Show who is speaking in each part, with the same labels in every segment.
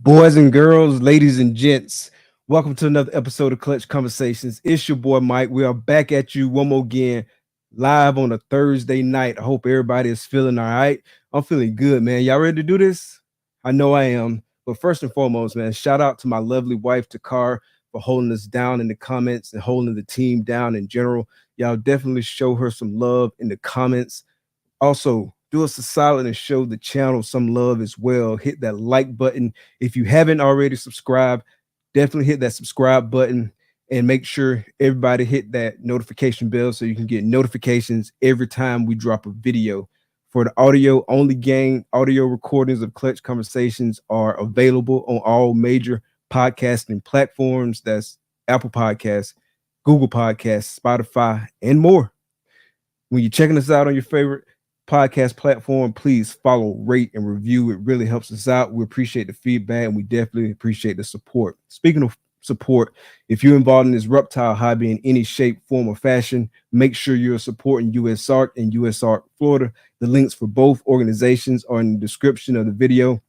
Speaker 1: Boys and girls, ladies and gents, welcome to another episode of Clutch Conversations. It's your boy Mike. We are back at you one more again, live on a Thursday night. I hope everybody is feeling all right. I'm feeling good, man. Y'all ready to do this? I know I am. But first and foremost, man, shout out to my lovely wife, Takar, for holding us down in the comments and holding the team down in general. Y'all definitely show her some love in the comments. Also, do us a solid and show the channel some love as well. Hit that like button. If you haven't already subscribed, definitely hit that subscribe button and make sure everybody hit that notification bell so you can get notifications every time we drop a video. For the audio only game, audio recordings of Clutch Conversations are available on all major podcasting platforms. That's Apple Podcasts, Google Podcasts, Spotify, and more. When you're checking us out on your favorite podcast platform, please follow, rate, and review. It really helps us out. We appreciate the feedback, and we definitely appreciate the support. Speaking of support, if you're involved in this reptile hobby in any shape, form, or fashion, make sure you're supporting USARK and USARK Florida. The links for both organizations are in the description of the video.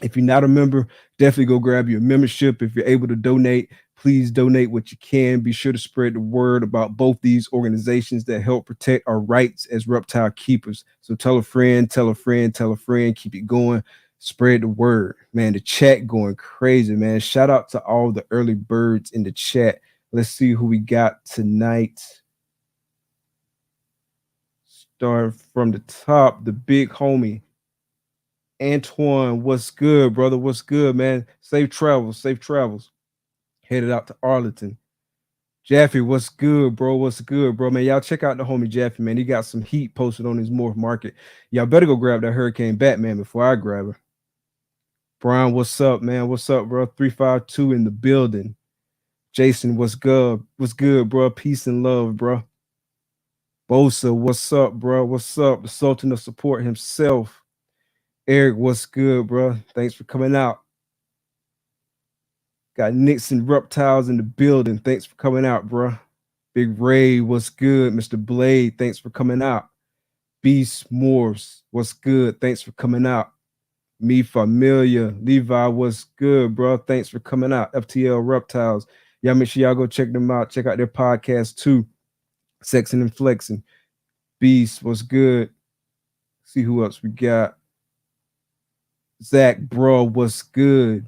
Speaker 1: If you're not a member, definitely go grab your membership. If you're able to donate, please donate what you can. Be sure to spread the word about both these organizations that help protect our rights as reptile keepers. So tell a friend, tell a friend, tell a friend, keep it going. Spread the word, man. The chat going crazy, man. Shout out to all the early birds in the chat. Let's see who we got tonight. Starting from the top, the big homie. Antoine, what's good, brother? What's good, man? Safe travels, safe travels. Headed out to Arlington. Jaffe, what's good, bro? What's good, bro? Man, y'all check out the homie Jaffe, man. He got some heat posted on his Morph Market. Y'all better go grab that Hurricane Batman before I grab her. Brian, what's up, man? What's up, bro? 352 in the building. Jason, what's good? What's good, bro? Peace and love, bro. Bosa, what's up, bro? What's up? The Sultan of Support himself. Eric, what's good, bro? Thanks for coming out. Got Nixon Reptiles in the building. Thanks for coming out, bro. Big Ray, what's good? Mr. Blade, thanks for coming out. Beast Morse, what's good? Thanks for coming out. Me Familia, Levi, what's good, bro? Thanks for coming out. FTL Reptiles. Y'all make sure y'all go check them out. Check out their podcast too. Sexing and Flexing. Beast, what's good? See who else we got. Zach, bro, what's good?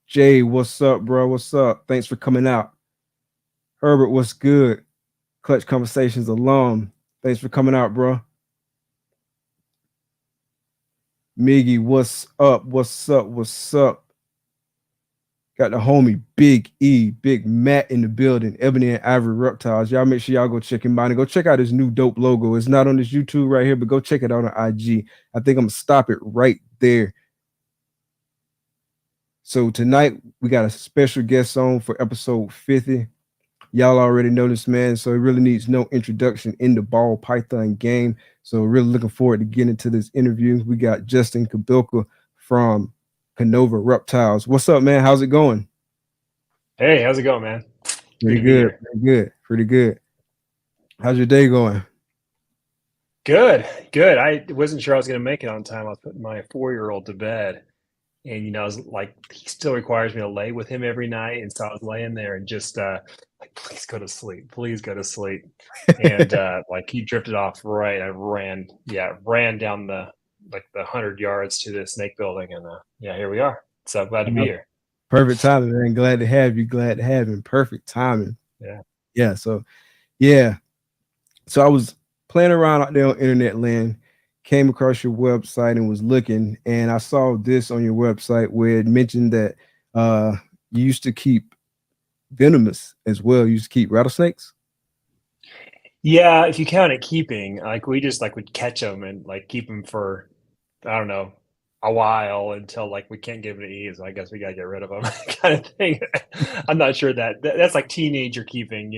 Speaker 1: Jay, what's up, bro? What's up? Thanks for coming out. Herbert, what's good? Clutch Conversations alum. Thanks for coming out, bro. Miggy, what's up? What's up? What's up? Got the homie Big E, Big Matt in the building. Ebony and Ivory Reptiles. Y'all make sure y'all go check him out and go check out his new dope logo. It's not on this YouTube right here, but go check it out on IG. I think I'm gonna stop it right there. So tonight we got a special guest on for episode 50. Y'all already know this man, so it really needs no introduction in the ball python game. So really looking forward to getting into this interview. We got Justin Kobilka from KINOVA Reptiles. What's up, man? How's it going?
Speaker 2: Hey, how's it going, man?
Speaker 1: Pretty good. Pretty good. Pretty good. How's your day going?
Speaker 2: Good. I wasn't sure I was going to make it on time. I was putting my 4-year-old to bed, and I was like, he still requires me to lay with him every night, and so I was laying there and just like, please go to sleep, and like he drifted off. Right, I ran down the 100 yards to the snake building, and here we are. So glad to be here.
Speaker 1: Perfect timing, man. Glad to have you. Glad to have him. Perfect timing. Yeah. So I was playing around out there on internet land, came across your website and was looking, and I saw this on your website where it mentioned that you used to keep venomous as well. You used to keep rattlesnakes.
Speaker 2: Yeah, if you count it keeping, like we just would catch them and like keep them for, I don't know, a while until like we can't give them to eat. So I guess we gotta get rid of them, kind of thing. I'm not sure that's like teenager keeping,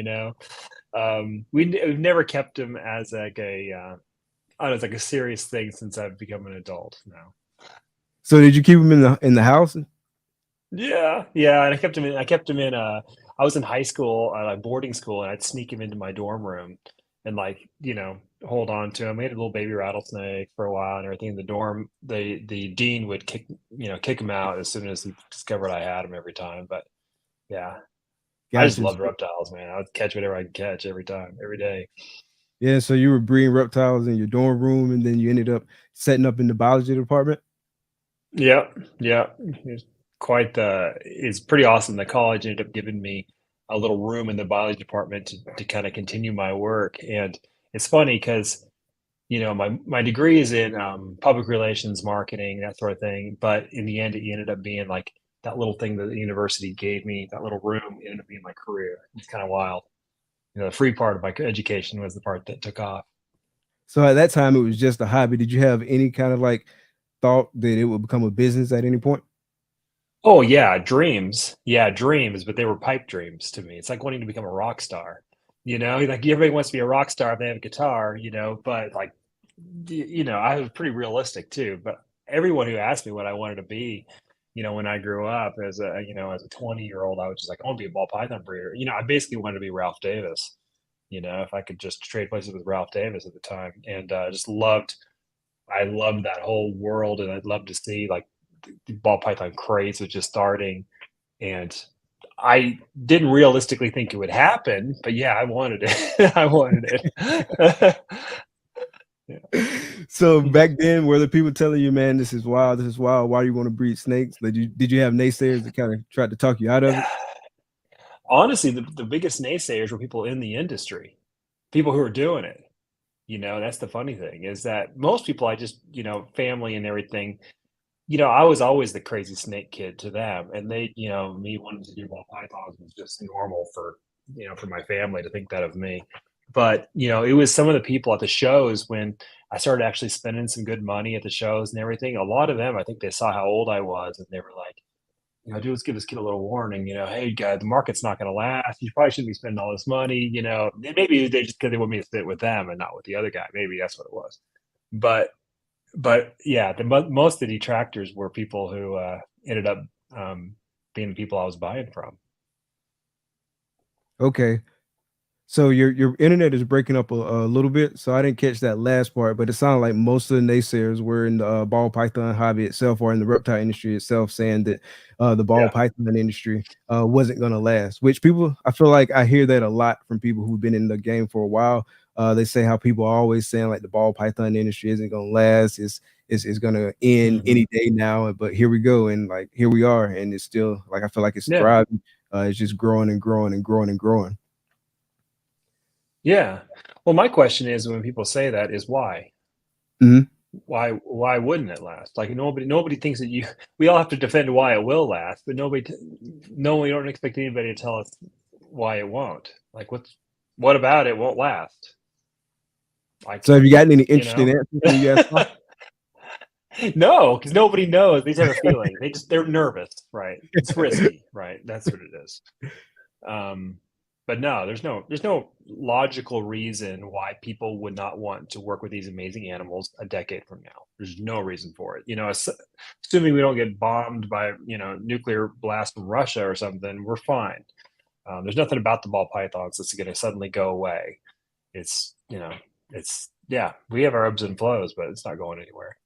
Speaker 2: We've never kept them as like a it's like a serious thing since I've become an adult now.
Speaker 1: So did you keep them in the house?
Speaker 2: Yeah, and I kept him in. I was in high school, boarding school, and I'd sneak him into my dorm room, and hold on to him. We had a little baby rattlesnake for a while and everything. In the dorm, the dean would kick him out as soon as he discovered I had him every time. But yeah, I just
Speaker 1: Gotcha.
Speaker 2: loved reptiles, man. I would catch whatever I could catch every time, every day.
Speaker 1: Yeah, so you were breeding reptiles in your dorm room, and then you ended up setting up in the biology department.
Speaker 2: Yeah, yeah. It's quite it's pretty awesome. The college ended up giving me a little room in the biology department to kind of continue my work. And it's funny because, my degree is in public relations, marketing, that sort of thing. But in the end, it ended up being like that little thing that the university gave me, that little room ended up being my career. It's kind of wild. The free part of my education was the part that took off.
Speaker 1: So at that time, it was just a hobby. Did you have any kind of like thought that it would become a business at any point?
Speaker 2: Oh yeah, dreams. Yeah, dreams, but they were pipe dreams to me. It's like wanting to become a rock star. Like everybody wants to be a rock star if they have a guitar, but like I was pretty realistic too. But everyone who asked me what I wanted to be, when I grew up as a 20-year-old, I was just like, I want to be a ball python breeder. I basically wanted to be Ralph Davis, if I could just trade places with Ralph Davis at the time. And I loved that whole world, and I'd love to see like the ball python craze was just starting, and I didn't realistically think it would happen, but yeah, I wanted it. I wanted it. Yeah.
Speaker 1: So back then, were the people telling you, "Man, this is wild. This is wild. Why do you want to breed snakes?" Did you have naysayers that kind of tried to talk you out of it?
Speaker 2: Honestly, the biggest naysayers were people in the industry, people who are doing it. That's the funny thing is that most people I just, family and everything, I was always the crazy snake kid to them, and they, me wanting to do ball pythons was just normal for my family to think that of me. But it was some of the people at the shows when I started actually spending some good money at the shows and everything. A lot of them, I think they saw how old I was, and they were like, dude, let's give this kid a little warning. Hey, guy, the market's not going to last. You probably shouldn't be spending all this money. And maybe they just because they want me to sit with them and not with the other guy. Maybe that's what it was. But yeah, most of the detractors were people who ended up being the people I was buying from.
Speaker 1: Okay. So your internet is breaking up a little bit, so I didn't catch that last part, but it sounded like most of the naysayers were in the ball python hobby itself or in the reptile industry itself, saying that the ball
Speaker 2: Yeah.
Speaker 1: python industry wasn't going to last. Which people, I feel like I hear that a lot from people who've been in the game for a while. They say how people are always saying like the ball python industry isn't going to last. It's going to end
Speaker 2: Hmm.
Speaker 1: any day now, but here we go, and like here we are, and it's still like I feel like it's
Speaker 2: Yeah.
Speaker 1: thriving. It's just growing and growing and growing and growing.
Speaker 2: Yeah. Well, my question is when people say that is why?
Speaker 1: Mhm.
Speaker 2: Why wouldn't it last? Like nobody thinks that we all have to defend why it will last, but no, we don't expect anybody to tell us why it won't. Like what about it won't last?
Speaker 1: So
Speaker 2: Like,
Speaker 1: have you gotten any
Speaker 2: you
Speaker 1: interesting
Speaker 2: know?
Speaker 1: answers when you ask why?
Speaker 2: No, because nobody knows. They just have a feeling. They're nervous, right? It's risky, right? That's what it is. Um, but no, there's no logical reason why people would not want to work with these amazing animals a decade from now. There's no reason for it. Assuming we don't get bombed by nuclear blast from Russia or something, we're fine. There's nothing about the ball pythons that's going to suddenly go away. It's it's yeah, we have our ebbs and flows, but it's not going anywhere.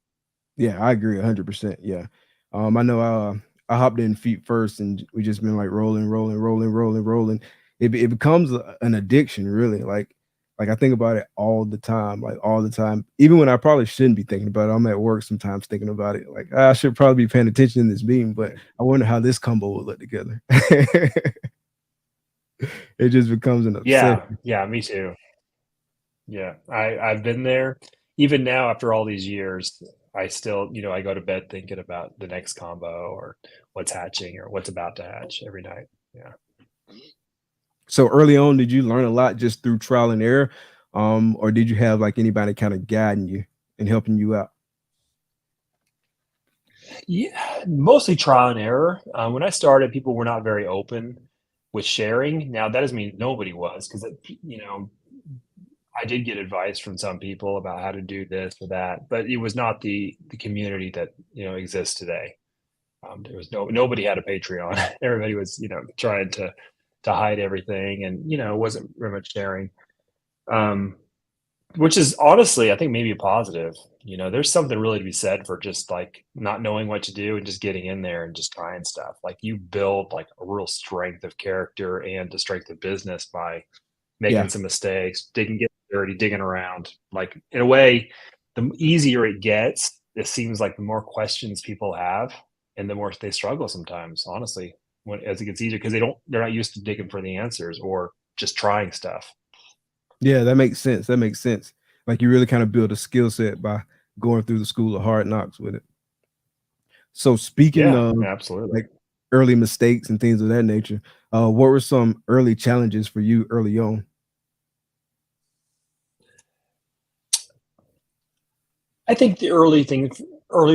Speaker 1: Yeah, I agree 100%. Yeah. I know I hopped in feet first and we just been like rolling, rolling, rolling, rolling, rolling. It becomes an addiction, really. Like I think about it all the time, like all the time. Even when I probably shouldn't be thinking about it. I'm at work sometimes thinking about it. Like I should probably be paying attention in this meeting, but I wonder how this combo will look together. It just becomes an
Speaker 2: Yeah,
Speaker 1: obsession.
Speaker 2: yeah, me too. Yeah, I've been there. Even now, after all these years, I still, I go to bed thinking about the next combo or what's hatching or what's about to hatch every night. Yeah.
Speaker 1: So early on, did you learn a lot just through trial and error? Or did you have like anybody kind of guiding you and helping you out?
Speaker 2: Yeah, mostly trial and error. When I started, people were not very open with sharing. Now, that doesn't mean nobody was, because I did get advice from some people about how to do this or that, but it was not the community that exists today. There was nobody had a Patreon. Everybody was trying to hide everything, and wasn't very much sharing. Um, which is honestly, I think maybe a positive. There's something really to be said for just like not knowing what to do and just getting in there and just trying stuff. Like you build like a real strength of character and a strength of business by making
Speaker 1: Yeah.
Speaker 2: some mistakes, getting dirty, digging around. Like in a way, the easier it gets, it seems like the more questions people have and the more they struggle sometimes, honestly, as it gets easier because they're not used to digging for the answers or just trying stuff.
Speaker 1: Yeah, that makes sense. That makes sense. Like you really kind of build a skill set by going through the school of hard knocks with it. So speaking
Speaker 2: Yeah,
Speaker 1: of
Speaker 2: absolutely.
Speaker 1: like early mistakes and things of that nature, what were some early challenges for you early on?
Speaker 2: I think early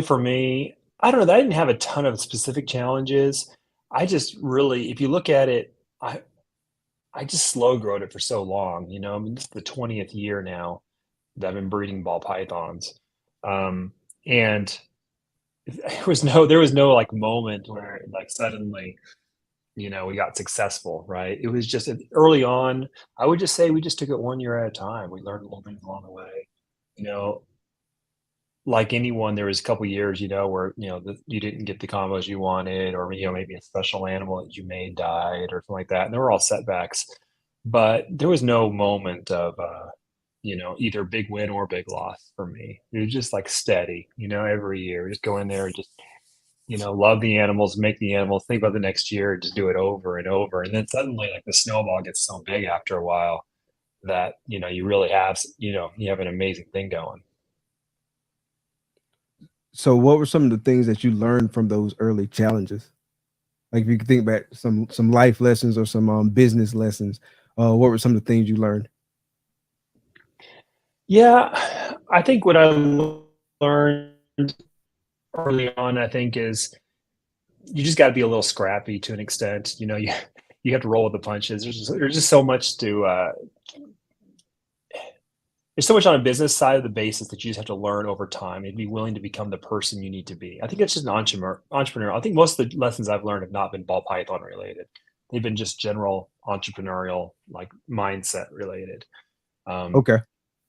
Speaker 2: for me, I don't know. I didn't have a ton of specific challenges. I just really, if you look at it, I just slow growed it for so long. I mean, this is the 20th year now that I've been breeding ball pythons, and there was no like moment where like suddenly we got successful, right? It was just early on. I would just say we just took it 1 year at a time. We learned little things along the way. You know, like anyone, there was a couple years, where you didn't get the combos you wanted, or maybe a special animal that you made died, or something like that, and they were all setbacks. But there was no moment of either big win or big loss for me. It was just like steady, every year, just go in there and just love the animals, make the animals, think about the next year, just do it over and over, and then suddenly like the snowball gets so big after a while that you really have you have an amazing thing going.
Speaker 1: So what were some of the things that you learned from those early challenges? Like if you could think back some life lessons or some business lessons, what were some of the things you learned?
Speaker 2: Yeah, I think what I learned early on, I think, is you just got to be a little scrappy to an extent. You have to roll with the punches. There's just so much to there's so much on a business side of the basis that you just have to learn over time and be willing to become the person you need to be. I think it's just an entrepreneur. I think most of the lessons I've learned have not been ball python related. They've been just general entrepreneurial, like mindset related. Um,
Speaker 1: Okay.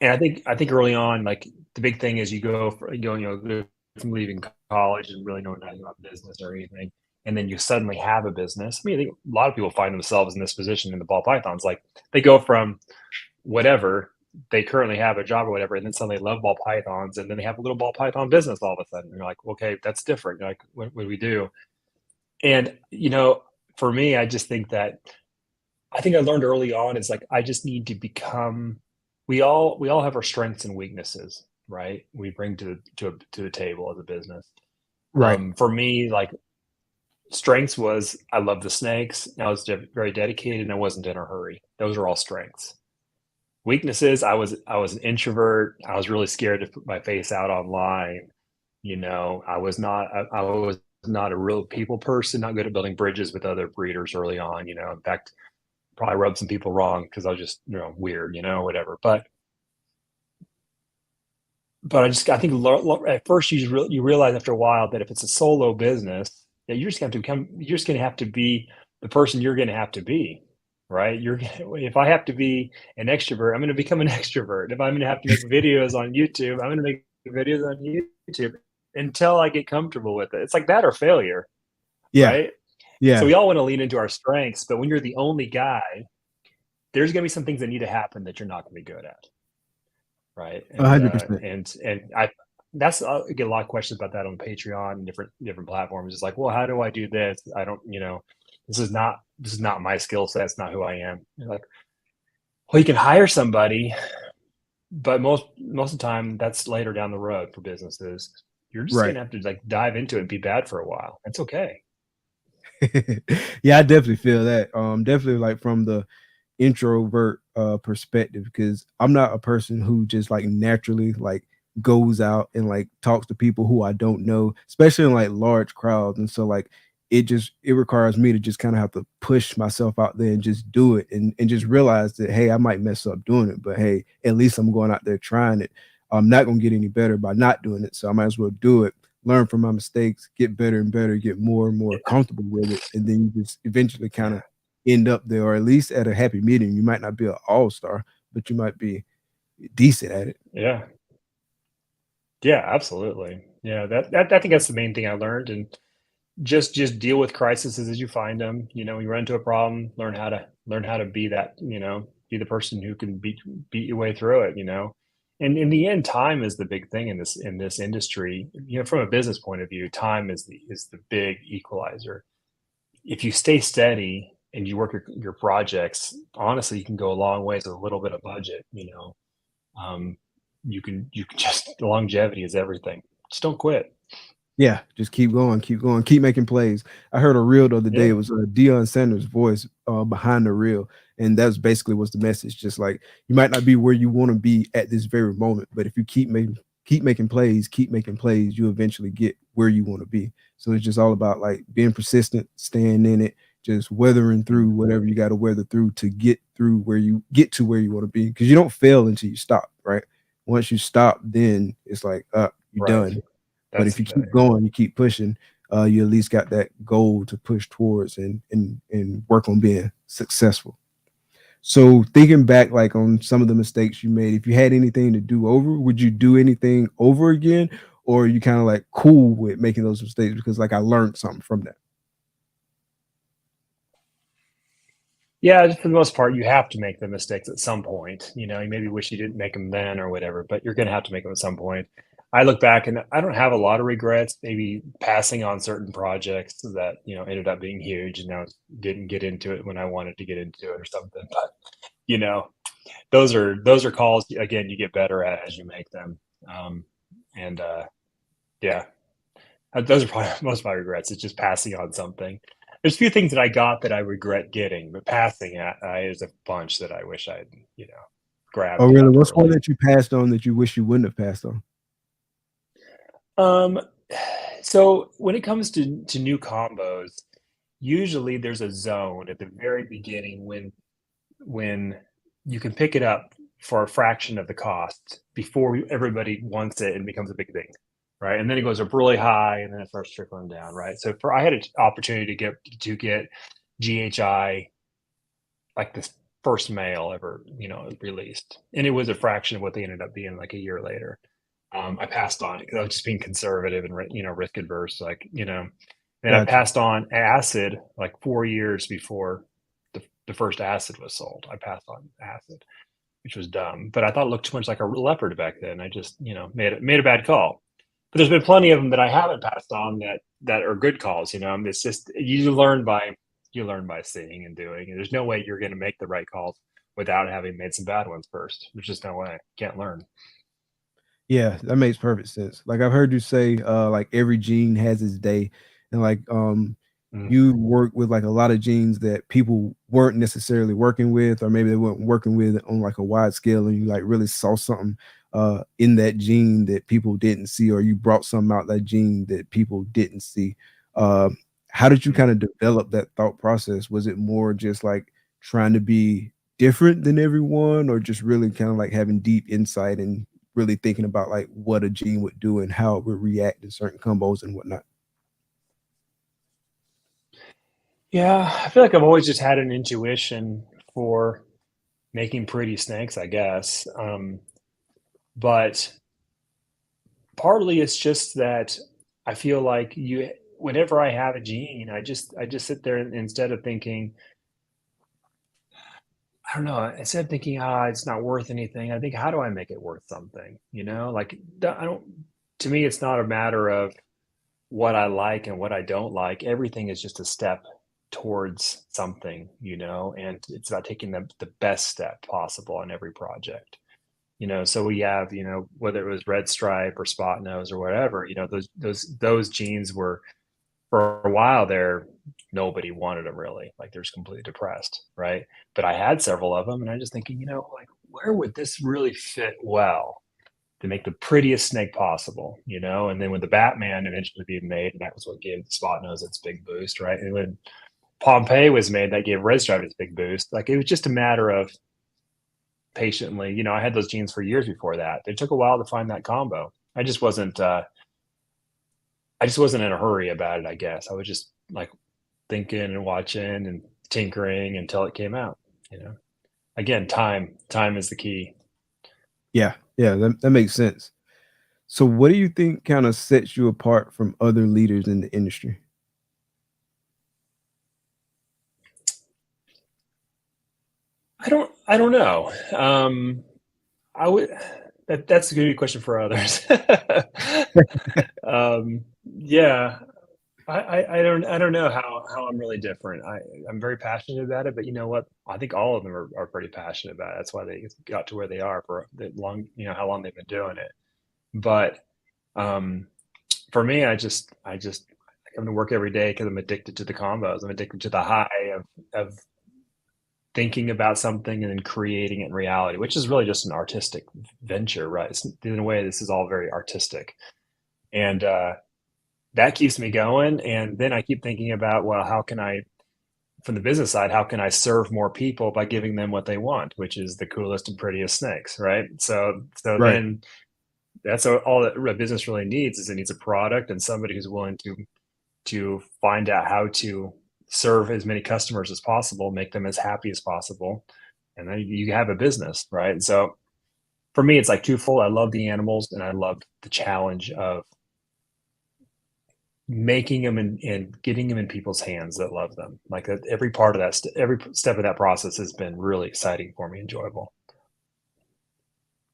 Speaker 2: And I think early on, like the big thing is go from leaving college and really knowing nothing about business or anything, and then you suddenly have a business. I mean, I think a lot of people find themselves in this position in the ball pythons. Like they go from whatever they currently have a job or whatever, and then suddenly love ball pythons, and then they have a little ball python business all of a sudden. And you're like, okay, that's different. You're like, what do we do? And for me, I just think that I think I learned early on is like I just need to become. We all have our strengths and weaknesses, right? We bring to the table as a business.
Speaker 1: Right.
Speaker 2: For me, like strengths was I love the snakes. I was very dedicated, and I wasn't in a hurry. Those are all strengths. Weaknesses, I was an introvert. I was really scared to put my face out online. I was not a real people person. Not good at building bridges with other breeders early on. In fact, probably rubbed some people wrong because I was just weird, whatever. But I think at first you realize after a while that if it's a solo business, that you're just gonna have to be the person you're gonna have to be, right? If I have to be an extrovert, I'm gonna become an extrovert. If I'm gonna have to make videos on YouTube, I'm gonna make videos on YouTube until I get comfortable with it. It's like that or failure,
Speaker 1: Yeah.
Speaker 2: right? So
Speaker 1: Yeah.
Speaker 2: we all want to lean into our strengths, but when you're the only guy, there's going to be some things that need to happen that you're not going to be good at, right? And
Speaker 1: 100%.
Speaker 2: I get a lot of questions about that on Patreon and different platforms. It's like, well, how do I do this? I don't, this is not my skill set. It's not who I am. You're like, well, you can hire somebody, but most of the time that's later down the road for businesses. You're just
Speaker 1: Right.
Speaker 2: gonna have to like dive into it and be bad for a while. It's okay.
Speaker 1: Yeah, I definitely feel that. Definitely like from the introvert perspective, because I'm not a person who just like naturally like goes out and like talks to people who I don't know, especially in like large crowds. And so like it requires me to just kind of have to push myself out there and just do it and just realize that hey, I might mess up doing it, but hey, at least I'm going out there trying it. I'm not gonna get any better by not doing it. So I might as well do it, learn from my mistakes, get better and better, get more and more
Speaker 2: Yeah,
Speaker 1: comfortable with it, and then you just eventually kind of
Speaker 2: yeah,
Speaker 1: end up there, or at least at a happy medium. You might not be an all-star, but you might be, decent at it.
Speaker 2: Yeah. Yeah, absolutely. Yeah, I think that's the main thing I learned, and just deal with crises as you find them. You run into a problem, learn how to be that, be the person who can beat your way through it. And in the end, time is the big thing in this industry. From a business point of view, time is the big equalizer. If you stay steady and you work your projects, honestly, you can go a long ways with a little bit of budget. Um, you can just longevity is everything. Just don't quit.
Speaker 1: Yeah, just keep going, keep making plays. I heard a reel the other day.
Speaker 2: Yeah,
Speaker 1: It was Deion Sanders' voice behind the reel, and that's basically what's the message. Just like you might not be where you want to be at this very moment, but if you keep making plays, you eventually get where you want to be. So it's just all about like being persistent, staying in it, just weathering through whatever you got to weather through to get through where you get to where you want to be. Because you don't fail until you stop, right? Once you stop, then it's like you're
Speaker 2: right.
Speaker 1: done. But
Speaker 2: That's
Speaker 1: if
Speaker 2: the
Speaker 1: you keep
Speaker 2: thing.
Speaker 1: going, you keep pushing, you at least got that goal to push towards and work on being successful. So thinking back like on some of the mistakes you made, if you had anything to do over, would you do anything over again? Or are you kind of like cool with making those mistakes because like I learned something from that?
Speaker 2: Yeah, for the most part, you have to make the mistakes at some point. You maybe wish you didn't make them then or whatever, but you're going to have to make them at some point. I look back and I don't have a lot of regrets, maybe passing on certain projects that, ended up being huge and now didn't get into it when I wanted to get into it or something. But, you know, those are calls again you get better at as you make them. And yeah, those are probably most of my regrets. It's just passing on something. There's a few things that I got that I regret getting, but passing at is a bunch that I wish I'd,
Speaker 1: Oh,
Speaker 2: grabbed
Speaker 1: really? What's one
Speaker 2: early.
Speaker 1: that you passed on that you wish you wouldn't have passed on?
Speaker 2: Um, so when it comes to new combos, usually there's a zone at the very beginning when you can pick it up for a fraction of the cost before everybody wants it and becomes a big thing, right? And then it goes up really high and then it starts trickling down, right? So I had an opportunity to get GHI like this first mail ever, released, and it was a fraction of what they ended up being like a year later. I passed on it because I was just being conservative and risk adverse, Then I
Speaker 1: Gotcha.
Speaker 2: passed on acid like 4 years before the first acid was sold. I passed on acid, which was dumb, but I thought it looked too much like a leopard back then. I just made a bad call. But there's been plenty of them that I haven't passed on that are good calls. It's just you learn by seeing and doing, and there's no way you're going to make the right calls without having made some bad ones first. There's just no way. You can't learn.
Speaker 1: Yeah, that makes perfect sense. Like I've heard you say, like every gene has its day, and like
Speaker 2: Mm.
Speaker 1: you work with like a lot of genes that people weren't necessarily working with, or maybe they weren't working with on like a wide scale, and you like really saw something in that gene that people didn't see, or you brought something out that gene that people didn't see. Uh, how did you
Speaker 2: Mm.
Speaker 1: kind of develop that thought process? Was it more just like trying to be different than everyone, or just really kind of like having deep insight and really thinking about like what a gene would do and how it would react in certain combos and whatnot?
Speaker 2: Yeah, I feel like I've always just had an intuition for making pretty snakes, I guess. But partly it's just that I feel like whenever I have a gene, I just sit there and instead of thinking, I don't know, instead of thinking, it's not worth anything, I think, how do I make it worth something? Like I don't. To me, it's not a matter of what I like and what I don't like. Everything is just a step towards something, and it's about taking the best step possible on every project. So we have, whether it was red stripe or spot nose or whatever, those genes were, for a while there, nobody wanted them really. Like they're just completely depressed, right? But I had several of them, and I'm just thinking, like where would this really fit well to make the prettiest snake possible, And then when the Batman eventually being made, and that was what gave the spot nose its big boost, right? And when Pompeii was made, that gave red stripe its big boost. Like it was just a matter of patiently. I had those genes for years before that. It took a while to find that combo. I just wasn't in a hurry about it, I guess. I was just like thinking and watching and tinkering until it came out, you know. Again, time is the key.
Speaker 1: Yeah, that makes sense. So what do you think kind of sets you apart from other leaders in the industry?
Speaker 2: I don't know. I would that's a good question for others. Yeah, I don't know how I'm really different. I'm very passionate about it, but you know what? I think all of them are pretty passionate about it. That's why they got to where they are for the long, you know, how long they've been doing it. But um, for me, I come to work every day because I'm addicted to the combos. I'm addicted to the high of thinking about something and then creating it in reality, which is really just an artistic venture, right? In a way, this is all very artistic, and that keeps me going. And then I keep thinking about, well, how can I, from the business side, how can I serve more people by giving them what they want, which is the coolest and prettiest snakes, right? So
Speaker 1: Right.
Speaker 2: then that's all that a business really needs is it needs a product and somebody who's willing to find out how to serve as many customers as possible, make them as happy as possible, and then you have a business, right? So for me, it's like twofold. I love the animals and I love the challenge of making them and getting them in people's hands that love them. Like that, every part of that, every step of that process has been really exciting for me, enjoyable.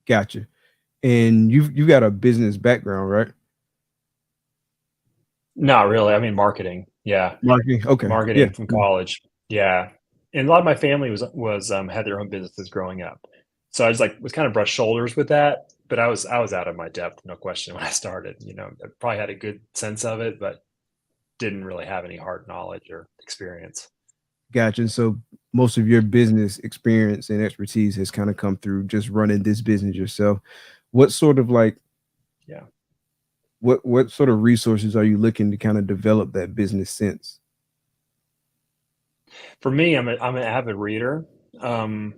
Speaker 1: Gotcha. And you got a business background, right?
Speaker 2: Not really. I mean, marketing. Yeah,
Speaker 1: Marketing. Okay. Yeah.
Speaker 2: marketing from college. Yeah, and a lot of my family was had their own businesses growing up, so I was like was kind of brushed shoulders with that. But I was out of my depth, no question, when I started. You know, I probably had a good sense of it, but didn't really have any hard knowledge or experience.
Speaker 1: Gotcha. And so most of your business experience and expertise has kind of come through just running this business yourself. What sort of like
Speaker 2: Yeah.
Speaker 1: what sort of resources are you looking to kind of develop that business sense?
Speaker 2: For me, I'm an avid reader. Um,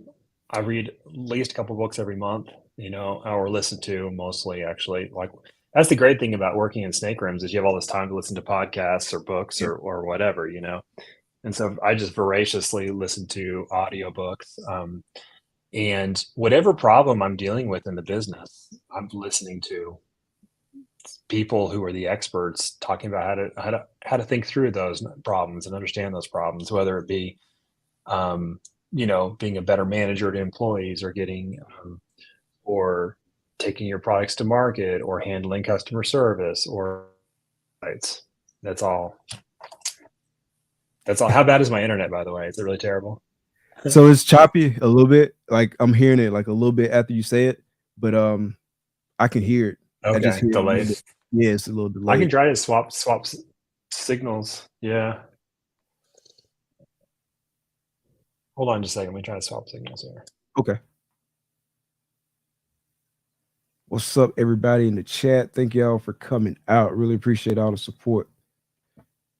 Speaker 2: I read at least a couple books every month, you know, or listen to mostly actually. Like that's the great thing about working in snake rooms is you have all this time to listen to podcasts or books
Speaker 1: Yeah.
Speaker 2: or whatever, you know. And so I just voraciously listen to audiobooks. And whatever problem I'm dealing with in the business, I'm listening to people who are the experts talking about how to think through those problems and understand those problems, whether it be um, you know, being a better manager to employees or getting or taking your products to market or handling customer service or sites. That's all. That's all. How bad is my internet, by the way? Is it really terrible?
Speaker 1: So it's choppy a little bit. Like I'm hearing it like a little bit after you say it, but I can hear it. I just
Speaker 2: Okay,
Speaker 1: hear it a little
Speaker 2: delayed.
Speaker 1: bit. Yeah, it's a little
Speaker 2: I can
Speaker 1: delayed.
Speaker 2: try to swap signals. Yeah. Hold on just a second. Let me try to swap signals here.
Speaker 1: Okay. What's up, everybody in the chat? Thank y'all for coming out. Really appreciate all the support.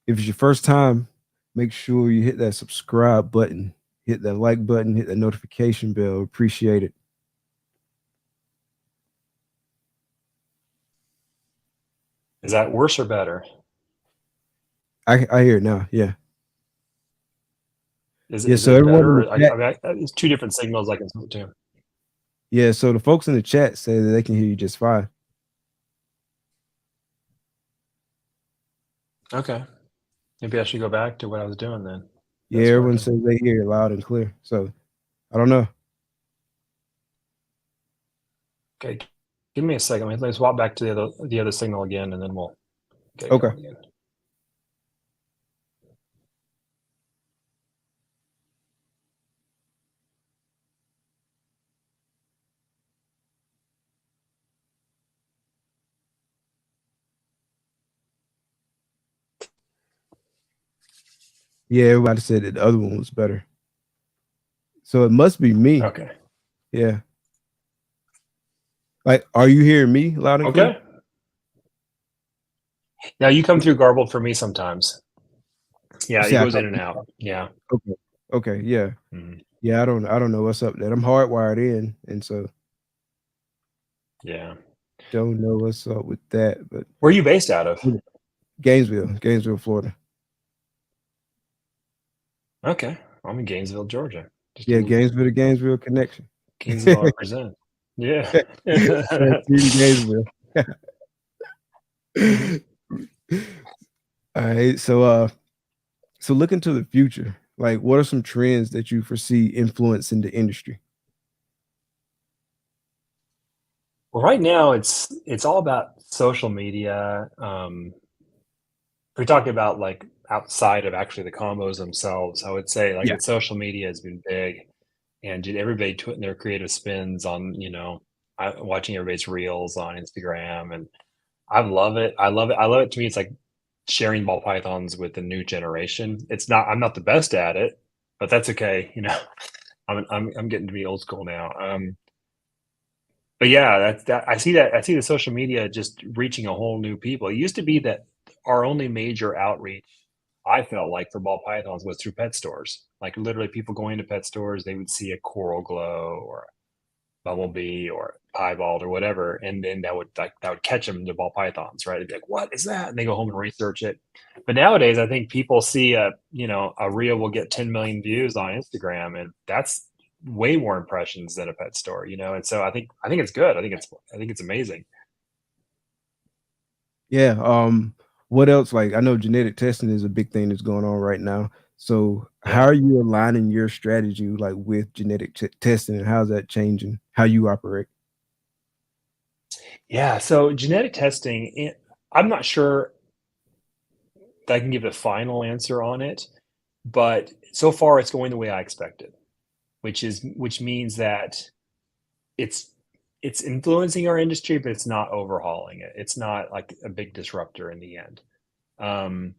Speaker 1: If it's your first time, make sure you hit that subscribe button, hit that like button, hit that notification bell. Appreciate it.
Speaker 2: Is that worse or better?
Speaker 1: I hear it now. Yeah. Yeah.
Speaker 2: Is
Speaker 1: So
Speaker 2: it
Speaker 1: everyone in
Speaker 2: better?
Speaker 1: the chat,
Speaker 2: I mean, it's two different signals I can swap to.
Speaker 1: yeah. So the folks in the chat say that they can hear you just fine.
Speaker 2: Okay. Maybe I should go back to what I was doing then.
Speaker 1: Yeah,
Speaker 2: That's
Speaker 1: everyone
Speaker 2: working.
Speaker 1: says they hear it loud and clear. So I don't know.
Speaker 2: Okay, give me a second. Let me swap back to the other signal again, and then we'll get it
Speaker 1: Okay.
Speaker 2: going again.
Speaker 1: Yeah, everybody said that the other one was better. So it must be me.
Speaker 2: Okay.
Speaker 1: Yeah. Like, are you hearing me loud and clear?
Speaker 2: Okay. Now you come through garbled for me sometimes.
Speaker 1: You
Speaker 2: Yeah, it
Speaker 1: say I
Speaker 2: goes
Speaker 1: come.
Speaker 2: in and out. Yeah.
Speaker 1: Okay. Okay. Yeah.
Speaker 2: Mhm.
Speaker 1: Yeah. I don't know what's up there. I'm hardwired in, and so
Speaker 2: Yeah.
Speaker 1: don't know what's up with that. But
Speaker 2: Where are you based out of?
Speaker 1: Gainesville, Florida.
Speaker 2: Okay. I'm in Gainesville, Georgia. Just a
Speaker 1: Yeah,
Speaker 2: little
Speaker 1: Gainesville to Gainesville connection.
Speaker 2: Gainesville represent. Yeah.
Speaker 1: 17 days ago.
Speaker 2: Mhm.
Speaker 1: All right. So look into the future. Like, what are some trends that you foresee influencing the industry?
Speaker 2: Well, right now it's all about social media. We talk about like outside of actually the combos themselves. I would say like
Speaker 1: Yeah.
Speaker 2: the social media has been big, and everybody putting their creative spins on, watching everybody's reels on Instagram, and I love it. I love it. I love it. To me, it's like sharing ball pythons with the new generation. I'm not the best at it, but that's okay. I'm getting to be old school now. But yeah, I see the social media just reaching a whole new people. It used to be that our only major outreach, I felt like, for ball pythons was through pet stores. Like literally people going to pet stores, they would see a coral glow or bumblebee or piebald or whatever, and then that would catch them into ball pythons, right? They'd be like, "What is that?" And they go home and research it. But nowadays, I think people see a reel will get 10 million views on Instagram, and that's way more impressions than a pet store, And so I think it's good. I think it's amazing.
Speaker 1: Yeah. What else? Like, I know genetic testing is a big thing that's going on right now. So, how
Speaker 2: Yeah.
Speaker 1: are you aligning your strategy like with genetic testing, and how's that changing how you operate?
Speaker 2: Yeah. So genetic testing, I'm not sure that I can give a final answer on it, but so far it's going the way I expected, which means that it's it's influencing our industry, but it's not overhauling it. It's not like a big disruptor in the end. Um,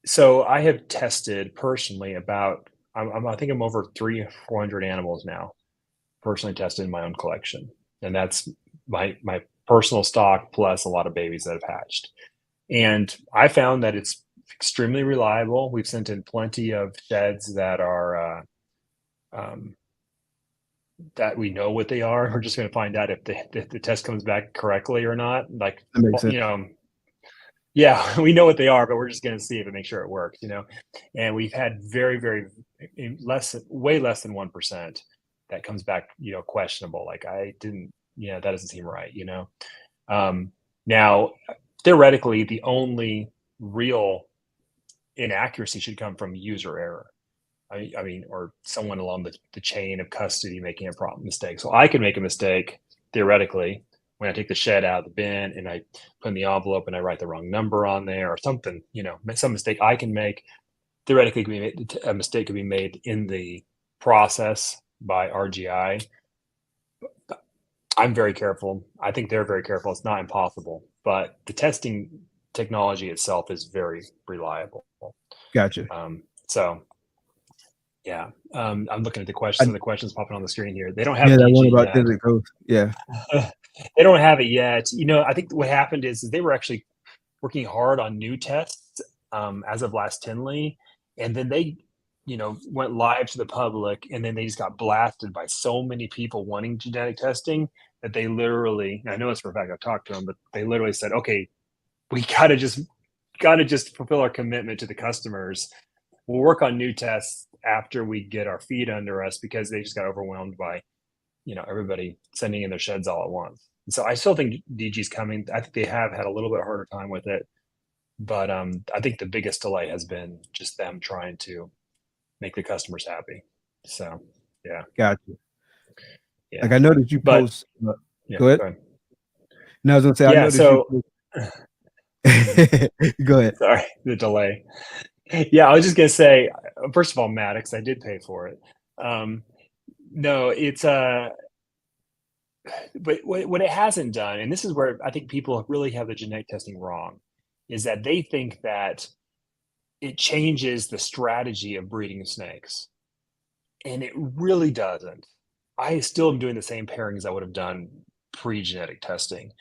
Speaker 2: so I have tested personally about I think I'm over 300 or 400 animals now, personally tested in my own collection, and that's my personal stock plus a lot of babies that have hatched. And I found that it's extremely reliable. We've sent in plenty of sheds um, that we know what they are. We're just going to find out if the test comes back correctly or not. Like,
Speaker 1: That makes
Speaker 2: you
Speaker 1: sense.
Speaker 2: know, yeah, we know what they are, but we're just going to see it and make sure it works. And we've had very, very way less than 1% that comes back, questionable. Like, I didn't, that doesn't seem right. Um, Now, theoretically, the only real inaccuracy should come from user error. I mean, or someone along the chain of custody making a problem mistake. So I could make a mistake theoretically when I take the shed out of the bin and I put in the envelope and I write the wrong number on there or something, some mistake I can make. Theoretically, a mistake could be made in the process by RGI. I'm very careful. I think they're very careful. It's not impossible, but the testing technology itself is very reliable.
Speaker 1: Gotcha.
Speaker 2: So yeah, I'm looking at
Speaker 1: I,
Speaker 2: some of the questions popping on the screen here. They don't have
Speaker 1: yeah, that one
Speaker 2: DG
Speaker 1: about
Speaker 2: yet.
Speaker 1: desert ghost. Yeah,
Speaker 2: They don't have it yet. I think what happened is they were actually working hard on new tests as of last Tinley, and then they, went live to the public, and then they just got blasted by so many people wanting genetic testing that they literally. I know this for a fact. I've talked to them, but they literally said, "Okay, we gotta just fulfill our commitment to the customers. We'll work on new tests after we get our feet under us because they just got overwhelmed by everybody sending in their sheds all at once. And so I still think DG's coming. I think they have had a little bit harder time with it, but I think the biggest delay has been just them trying to make the customers happy. So yeah,
Speaker 1: gotcha. Like,
Speaker 2: yeah,
Speaker 1: I know that you
Speaker 2: but
Speaker 1: post.
Speaker 2: yeah,
Speaker 1: Go ahead.
Speaker 2: go ahead.
Speaker 1: No, I was gonna say I
Speaker 2: Yeah,
Speaker 1: know that you
Speaker 2: so
Speaker 1: post.
Speaker 2: mhm,
Speaker 1: Go ahead.
Speaker 2: sorry, the delay. Yeah, I was just gonna say, first of all, Maddox, I did pay for it. Um, no, it's but what it hasn't done, and this is where I think people really have the genetic testing wrong, is that they think that it changes the strategy of breeding snakes, and it really doesn't. I still am doing the same pairings I would have done pre-genetic testing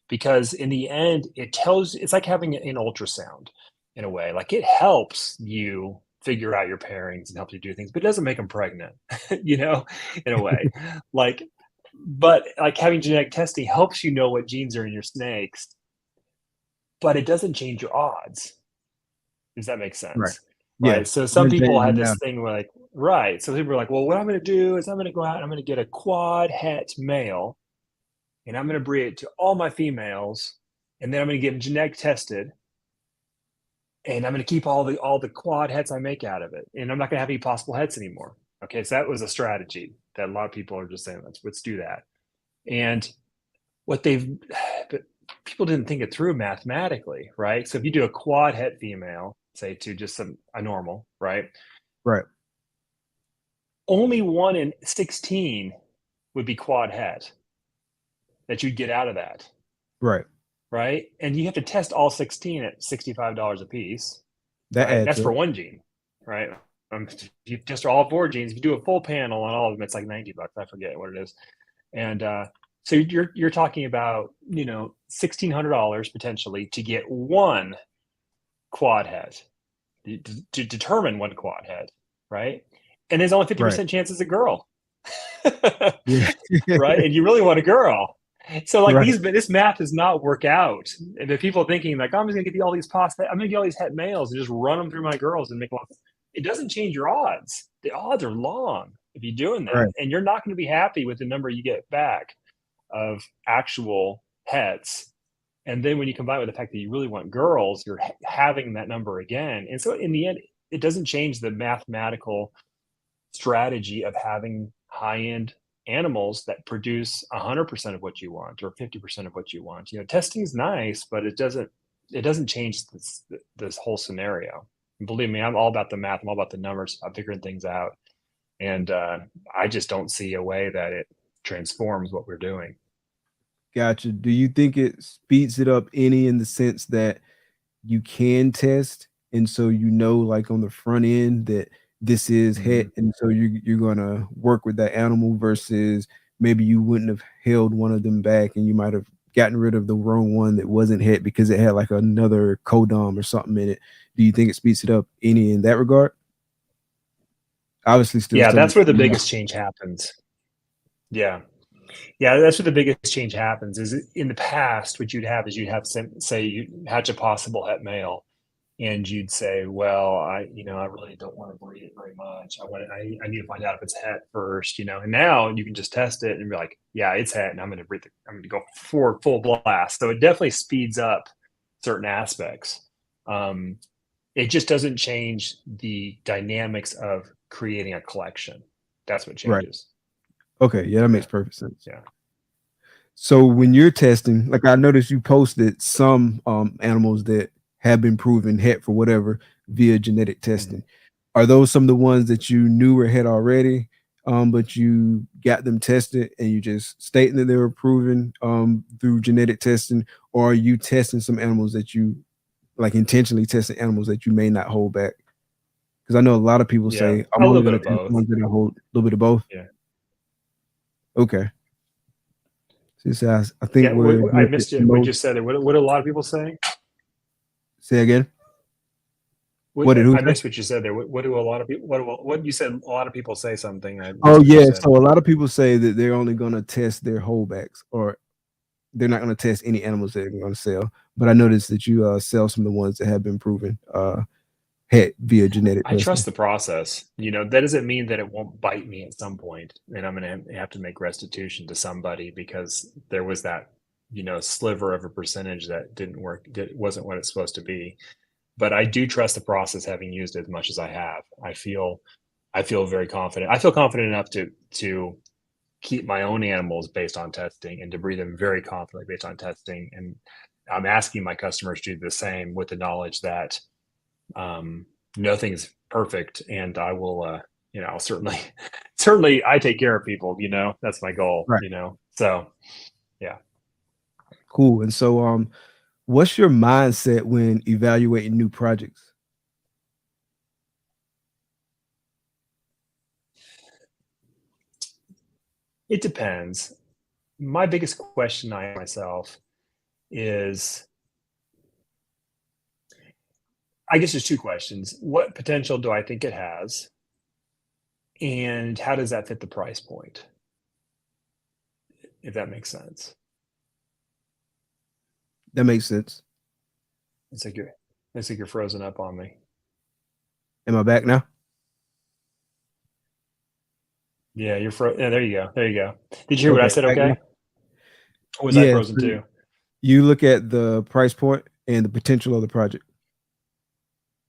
Speaker 2: because in the end, it's like having an ultrasound in a way. Like it helps you figure out your pairings and helps you do things, but it doesn't make them pregnant, in a way. Like, but like having genetic testing helps you know what genes are in your snakes, but it doesn't change your odds. Does that make
Speaker 1: Right.
Speaker 2: sense?
Speaker 1: Yeah.
Speaker 2: right? So some people had
Speaker 1: Now.
Speaker 2: this thing where like, right. So people were like, well, what I'm going to do is I'm going to go out and I'm going to get a quad het male and I'm going to breed it to all my females. And then I'm going to get them genetic tested. And I'm going to keep all the quad hets I make out of it. And I'm not going to have any possible hets anymore. Okay. So that was a strategy that a lot of people are just saying, let's do that. And what but people didn't think it through mathematically, right? So if you do a quad het female, say to just a normal, right?
Speaker 1: Right.
Speaker 2: Only 1 in 16 would be quad het that you'd get out of that.
Speaker 1: Right.
Speaker 2: Right. And you have to test all 16 at $65 a piece.
Speaker 1: That
Speaker 2: Right.
Speaker 1: adds
Speaker 2: That's
Speaker 1: up.
Speaker 2: for one gene. Right. If you test all 4 genes, if you do a full panel on all of them, it's like $90. I forget what it is. And so you're talking about, $1,600 potentially to get one quad het, to determine one quad het, right? And there's only 50% chance it's a girl.
Speaker 1: Yeah.
Speaker 2: Right. And you really want a girl. So like
Speaker 1: Right.
Speaker 2: this math does not work out. And the people thinking like, I'm just gonna get all these I'm gonna get all these het males and just run them through my girls and make a lot. It doesn't change your odds. The odds are long if you're doing that.
Speaker 1: Right.
Speaker 2: And you're not going to be happy with the number you get back of actual hets. And then when you combine with the fact that you really want girls, you're having that number again. And so in the end, it doesn't change the mathematical strategy of having high-end animals that produce 100% of what you want or 50% of what you want. Testing is nice, but it doesn't change this whole scenario. And believe me, I'm all about the math. I'm all about the numbers. I'm figuring things out. And I just don't see a way that it transforms what we're doing.
Speaker 1: Gotcha. Do you think it speeds it up any in the sense that you can test, and so like on the front end that this is het, and so you're gonna work with that animal versus maybe you wouldn't have held one of them back and you might have gotten rid of the wrong one that wasn't het because it had like another codom or something in it. Do you think it speeds it up any in that regard? Obviously, still.
Speaker 2: Yeah, that's where the biggest change happens. Yeah. Yeah, that's where the biggest change happens. Is in the past, what you'd have say you hatch a possible het male, and you'd say, well, I really don't want to breed it very much. I need to find out if it's het first, and now you can just test it and be like, yeah, it's het, and I'm going to go for full blast. So it definitely speeds up certain aspects. It just doesn't change the dynamics of creating a collection. That's what changes.
Speaker 1: Right. Okay. Yeah, that makes perfect sense.
Speaker 2: Yeah.
Speaker 1: So when you're testing, like I noticed you posted some animals that have been proven het for whatever via genetic testing. Mm-hmm. Are those some of the ones that you knew were het already, but you got them tested and you just stating that they were proven through genetic testing, or are you testing some animals that you like intentionally testing animals that you may not hold back? Because I know a lot of people say I'm only going to test ones that I hold. A little bit of both.
Speaker 2: Yeah.
Speaker 1: Okay. So I think
Speaker 2: I missed it. What you said. What do a lot of people say?
Speaker 1: Say again.
Speaker 2: I missed what you said there. What do a lot of people? What you said? A lot of people say something.
Speaker 1: So a lot of people say that they're only going to test their holdbacks, or they're not going to test any animals that they're going to sell. But I noticed that you sell some of the ones that have been proven het via genetic testing.
Speaker 2: I trust the process. That doesn't mean that it won't bite me at some point, and I'm going to have to make restitution to somebody because there was that, sliver of a percentage that didn't work. That wasn't what it's supposed to be. But I do trust the process, having used it as much as I have. I feel very confident. I feel confident enough to keep my own animals based on testing and to breed them very confidently based on testing. And I'm asking my customers to do the same with the knowledge that nothing's perfect, and I will, I'll certainly I take care of people, that's my goal,
Speaker 1: right.
Speaker 2: So yeah.
Speaker 1: Cool. And so, what's your mindset when evaluating new projects?
Speaker 2: It depends. My biggest question I ask myself is, I guess there's two questions. What potential do I think it has? And how does that fit the price point? If that makes sense.
Speaker 1: That makes sense.
Speaker 2: It's like you're frozen up on me.
Speaker 1: Am I back now?
Speaker 2: Yeah, you're yeah, there you go. There you go. Did you hear what I
Speaker 1: Okay,
Speaker 2: said?
Speaker 1: back now.
Speaker 2: Okay. Or was I
Speaker 1: Yeah,
Speaker 2: frozen
Speaker 1: so
Speaker 2: too?
Speaker 1: you look at the price point and the potential of the project.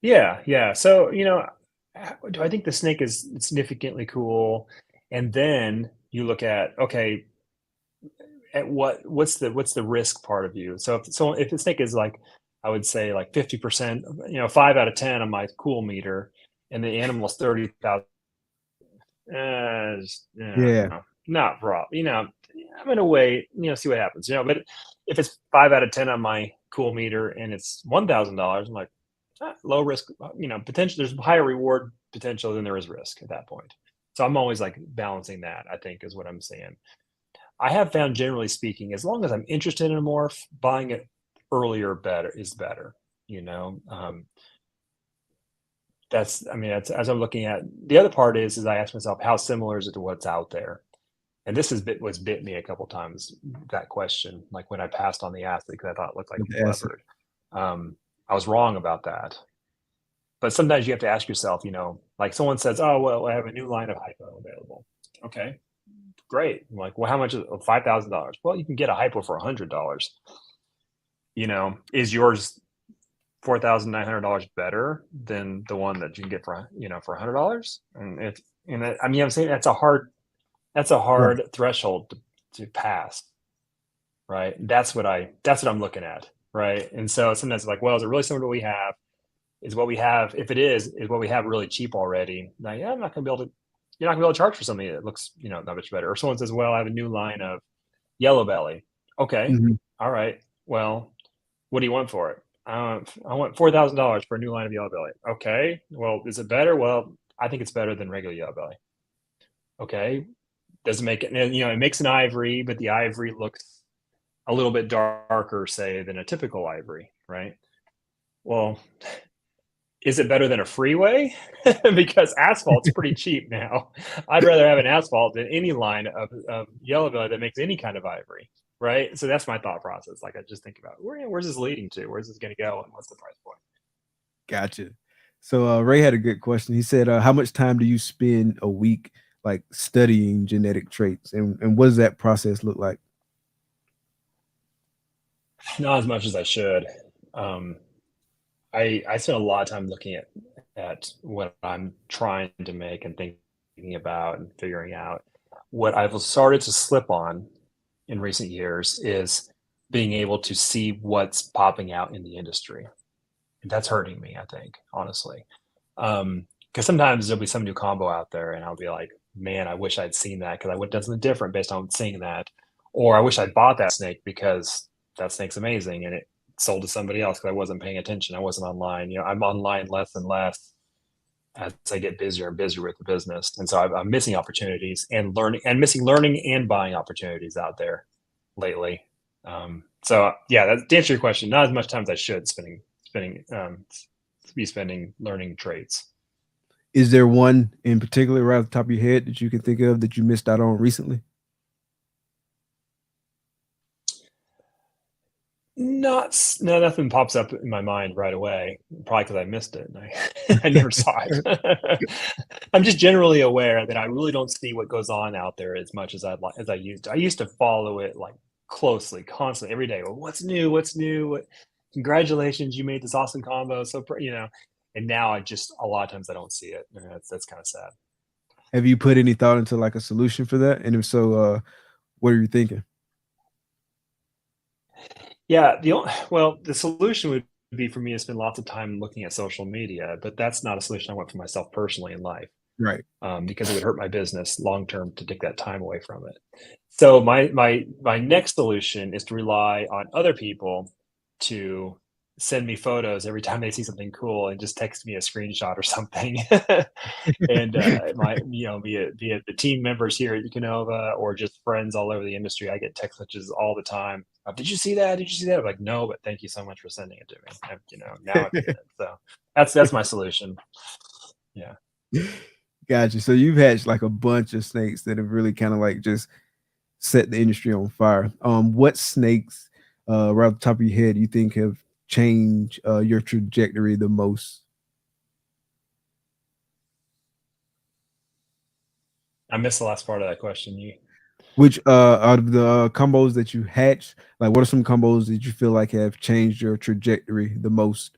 Speaker 2: Yeah, yeah. So, do I think the snake is significantly cool? And then you look at, okay, at what's the risk part of you? So if the snake is like, I would say like 50%, 5 out of 10 on my cool meter, and the animal's 30,000,
Speaker 1: Yeah.
Speaker 2: not prob. I'm gonna wait, see what happens. But if it's 5 out of 10 on my cool meter and it's $1,000, I'm like, low risk. Potential. There's higher reward potential than there is risk at that point. So I'm always like balancing that, I think, is what I'm saying. I have found, generally speaking, as long as I'm interested in a morph, buying it earlier better is better. You know, that's as I'm looking at the other part is I ask myself, how similar is it to what's out there? And this is what's bit me a couple times, that question, like when I passed on the athlete because I thought it looked like
Speaker 1: With the
Speaker 2: a
Speaker 1: asset.
Speaker 2: leopard. I was wrong about that. But sometimes you have to ask yourself, like someone says, oh, well, I have a new line of hypo available. Okay, great. I'm like, well, how much is it? $5,000. Well, you can get a hypo for $100. Is yours $4,900 better than the one that you can get for $100? I'm saying that's a
Speaker 1: Right.
Speaker 2: hard threshold to pass, right? That's what I'm looking at, right? And so sometimes it's like, well, is it really similar to what we have? Is what we have, if it is what we have really cheap already? Like, yeah, you're not gonna be able to charge for something that looks, not much better. Or someone says, well, I have a new line of yellow belly. Okay,
Speaker 1: Mhm.
Speaker 2: all right. Well, what do you want for it? I want $4,000 for a new line of yellow belly. Okay. Well, is it better? Well, I think it's better than regular yellow belly. Okay. Doesn't make it, it makes an ivory, but the ivory looks a little bit darker, say, than a typical ivory, right? Well, is it better than a freeway? Because asphalt's pretty cheap now. I'd rather have an asphalt than any line of yellow belly that makes any kind of ivory, right? So that's my thought process. Like I just think about where's this leading to? Where's this going to go? And what's the price point?
Speaker 1: Gotcha. So Ray had a good question. He said, how much time do you spend a week like studying genetic traits, and what does that process look like?
Speaker 2: Not as much as I should. Um, I spend a lot of time looking at what I'm trying to make and thinking about and figuring out. What I've started to slip on in recent years is being able to see what's popping out in the industry. And that's hurting me, I think, honestly. Because sometimes there'll be some new combo out there, and I'll be like, man, I wish I'd seen that because I would have done something different based on seeing that. Or I wish I'd bought that snake because that snake's amazing and it sold to somebody else because I wasn't paying attention. I wasn't online. I'm online less and less as I get busier and busier with the business. And so I'm missing opportunities and missing learning and buying opportunities out there lately. So yeah, to answer your question, not as much time as I should spending learning traits.
Speaker 1: Is there one in particular right off the top of your head that you can think of that you missed out on recently?
Speaker 2: No, nothing pops up in my mind right away. Probably because I missed it and I never saw it. I'm just generally aware that I really don't see what goes on out there as much as I used to. I used to follow it like closely, constantly, every day. Well, what's new? What's new? Congratulations, you made this awesome combo. So and now I just a lot of times I don't see it. And that's kind of sad.
Speaker 1: Have you put any thought into like a solution for that? And if so, what are you thinking?
Speaker 2: Yeah, the solution would be for me to spend lots of time looking at social media, but that's not a solution I want for myself personally in life,
Speaker 1: Right.
Speaker 2: because it would hurt my business long term to take that time away from it. So my next solution is to rely on other people to send me photos every time they see something cool and just text me a screenshot or something. And be it the team members here at KINOVA or just friends all over the industry, I get text messages all the time. Did you see that? Did you see that? I'm like, no, but thank you so much for sending it to me. Now I've seen it. So that's my solution. Yeah.
Speaker 1: Gotcha. So you've hatched like a bunch of snakes that have really kind of like just set the industry on fire. What snakes, right off the top of your head, you think have changed your trajectory the most?
Speaker 2: I missed the last part of that question. You
Speaker 1: Which out of the combos that you hatched, like what are some combos that you feel like have changed your trajectory the most?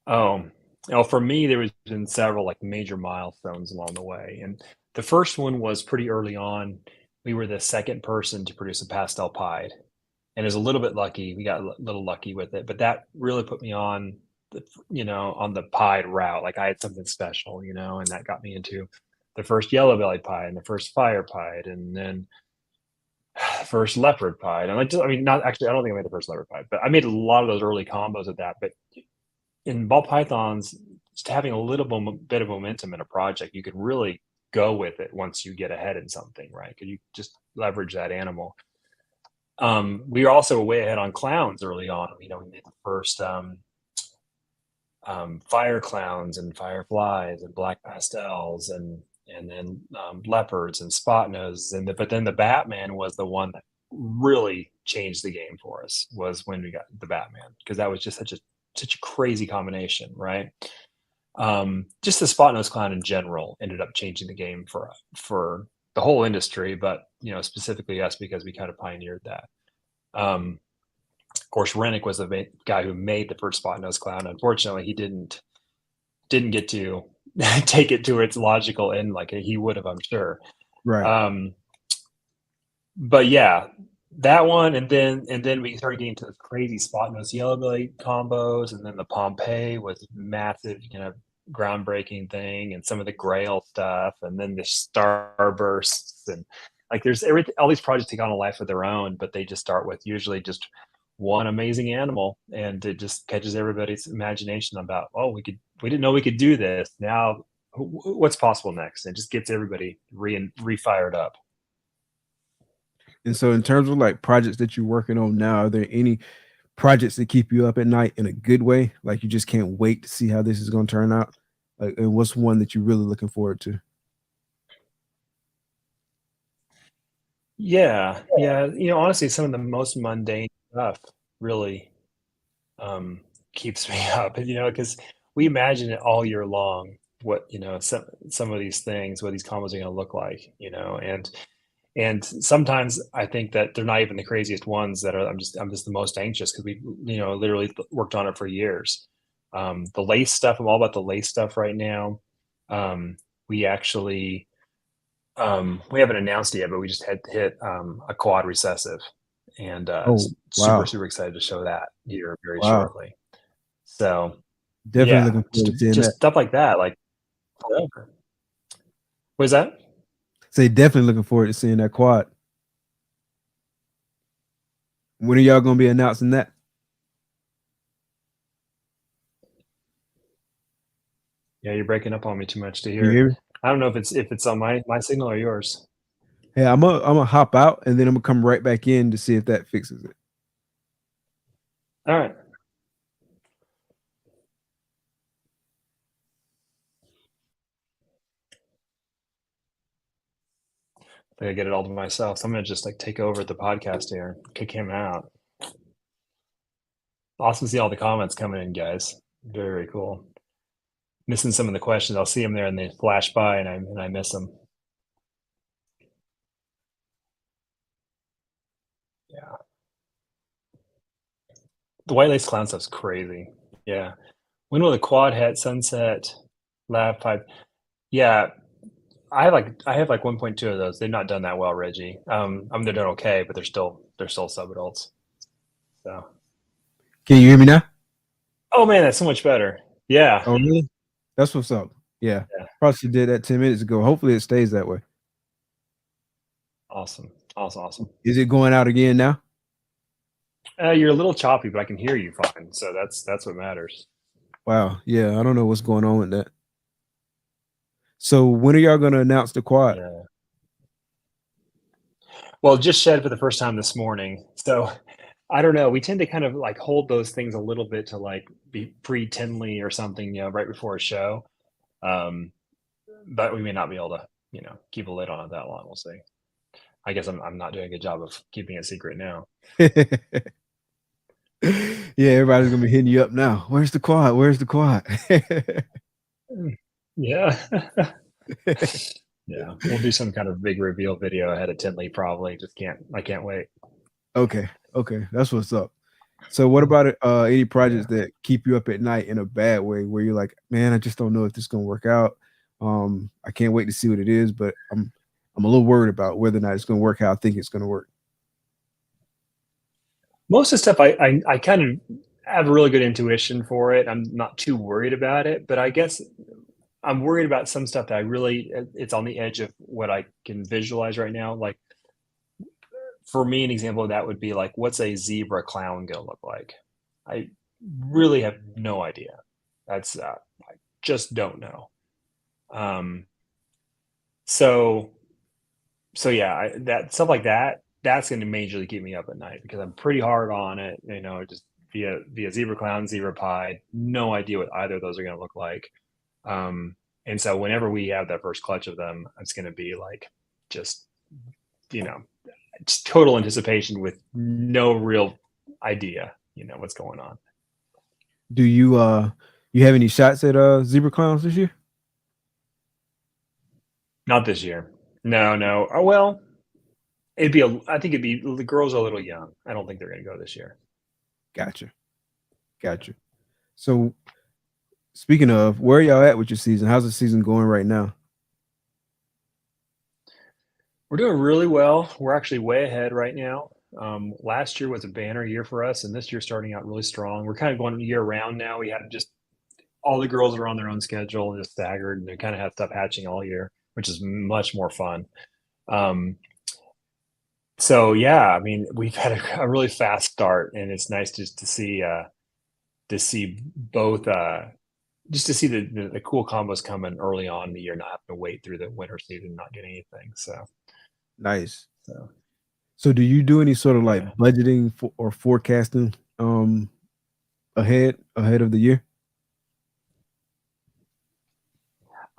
Speaker 2: Oh, oh, for me, there was been several like major milestones along the way, and the first one was pretty early on. We were the second person to produce a pastel pied, and it was a little bit lucky. We got a little lucky with it, but that really put me on on the pied route. Like I had something special, and that got me into the first yellow belly pie and the first fire pied, and then first leopard pied. And I mean, not actually, I don't think I made the first leopard pied, but I made a lot of those early combos of that. But in ball pythons, just having a little bit of momentum in a project, you could really go with it once you get ahead in something, right? Because you just leverage that animal. We were also way ahead on clowns early on. We made the first fire clowns and fireflies and black pastels and then leopards and spot noses. But then the Batman was the one that really changed the game for us. Was when we got the Batman, because that was just such a crazy combination, right? Just the spot nose clown in general ended up changing the game for the whole industry, but specifically us, because we kind of pioneered that. Of course, Rennick was the guy who made the first spot nose clown. Unfortunately, he didn't get to take it to its logical end like he would have, I'm sure.
Speaker 1: Right.
Speaker 2: But yeah, that one, and then we started getting to the crazy spot nose yellow belly combos, and then the Pompeii was massive, groundbreaking thing, and some of the Grail stuff, and then the Starbursts, and like there's all these projects take on a life of their own, but they just start with usually just one amazing animal, and it just catches everybody's imagination about, oh, we didn't know we could do this. Now, what's possible next? And it just gets everybody re-fired up.
Speaker 1: And so, in terms of like projects that you're working on now, are there any projects that keep you up at night in a good way? Like you just can't wait to see how this is going to turn out. Like, and what's one that you're really looking forward to?
Speaker 2: Yeah, yeah. Honestly, some of the most mundane stuff really keeps me up. Because we imagine it all year long. What some of these things, what these combos are going to look like. And sometimes I think that they're not even the craziest ones that are. I'm just the most anxious, because we literally worked on it for years. The lace stuff. I'm all about the lace stuff right now. We actually we haven't announced it yet, but we just had hit a quad recessive, and
Speaker 1: Oh,
Speaker 2: super
Speaker 1: wow.
Speaker 2: super excited to show that here very
Speaker 1: Wow.
Speaker 2: shortly. So
Speaker 1: Definitely
Speaker 2: yeah,
Speaker 1: looking forward to seeing
Speaker 2: just
Speaker 1: that.
Speaker 2: stuff like that. Like forever. What is that?
Speaker 1: Say definitely looking forward to seeing that quad. When are y'all gonna be announcing that?
Speaker 2: Yeah, you're breaking up on me too much to
Speaker 1: Can you
Speaker 2: hear
Speaker 1: hear
Speaker 2: it.
Speaker 1: me?
Speaker 2: I don't know if it's on my signal or yours.
Speaker 1: Yeah, I'm gonna hop out and then I'm gonna come right back in to see if that fixes it.
Speaker 2: All right. I think I get it all to myself. So I'm gonna just like take over the podcast here, kick him out. Awesome to see all the comments coming in, guys. Very, very cool. Missing some of the questions. I'll see them there and they flash by, and I miss them. Yeah. The white lace clown stuff's crazy. Yeah. When will the quad hat sunset lab pipe? Yeah. I have like 1.2 of those. They've not done that well, Reggie. I mean, they're doing okay, but they're still sub-adults. So,
Speaker 1: Can you hear me now?
Speaker 2: oh man, that's so much better. Yeah.
Speaker 1: Oh, really? That's what's up. Yeah.
Speaker 2: Yeah.
Speaker 1: Probably should did that 10 minutes ago. Hopefully it stays that way.
Speaker 2: Awesome. Awesome. Awesome.
Speaker 1: Is it going out again now?
Speaker 2: You're a little choppy, but I can hear you fine. So that's what matters.
Speaker 1: Wow. Yeah, I don't know what's going on with that. So when are y'all gonna announce the quad?
Speaker 2: Yeah. Well, just shed for the first time this morning. So I don't know. We tend to kind of like hold those things a little bit to like be pre-Tinley or something, right before a show. Um, but we may not be able to, keep a lid on it that long. We'll see. I guess I'm not doing a good job of keeping it secret now.
Speaker 1: Yeah, everybody's gonna be hitting you up now. Where's the quad? Where's the quad?
Speaker 2: Yeah. Yeah, we'll do some kind of big reveal video ahead of Tinley probably. I can't wait.
Speaker 1: Okay, okay, that's what's up. So what about it? Any projects that keep you up at night in a bad way, where you're like, man, I just don't know if this is gonna work out. I can't wait to see what it is, but I'm a little worried about whether or not it's gonna work how I think it's gonna work.
Speaker 2: Most of the stuff I kind of have a really good intuition for it. I'm not too worried about it, but I guess I'm worried about some stuff that it's on the edge of what I can visualize right now. Like for me, an example of that would be like, what's a zebra clown gonna look like? I really have no idea. I just don't know. Um, so yeah, that stuff like that's going to majorly keep me up at night because I'm pretty hard on it. Just via zebra clown, zebra pie, no idea what either of those are going to look like. And so whenever we have that first clutch of them, it's going to be like just you know just total anticipation with no real idea what's going on.
Speaker 1: Do you have any shots at zebra clowns this year?
Speaker 2: Not this year. No. Oh well, I think the girls are a little young. I don't think they're going to go this year.
Speaker 1: Gotcha, gotcha. So speaking of, where are y'all at with your season? How's the season going right now?
Speaker 2: We're doing really well. We're actually way ahead right now. Last year was a banner year for us, and this year's starting out really strong. We're kind of going year round now. We have just all the girls are on their own schedule and just staggered, and they kind of have stuff hatching all year, which is much more fun. So yeah, I mean, we've had a really fast start, and it's nice just to see both just to see the cool combos coming early on in the year, not having to wait through the winter season, not getting anything.
Speaker 1: Nice.
Speaker 2: So
Speaker 1: So do you do any sort of like
Speaker 2: yeah.
Speaker 1: budgeting or forecasting ahead of the year?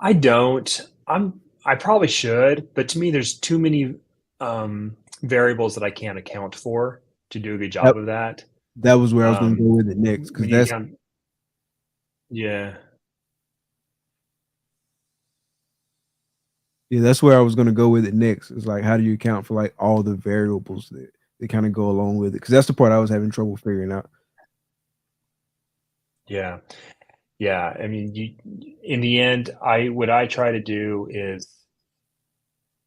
Speaker 2: I don't. I probably should, but to me, there's too many variables that I can't account for to do a good
Speaker 1: That
Speaker 2: job of that.
Speaker 1: that was where I was gonna go
Speaker 2: Um,
Speaker 1: with it next, because
Speaker 2: when you
Speaker 1: that's
Speaker 2: count, yeah,
Speaker 1: yeah, that's where I was gonna go with it next. It's like, how do you account for like all the variables that kind of go along with it? Because that's the part I was having trouble figuring out.
Speaker 2: yeah, yeah. I mean, in the end, what I try to do is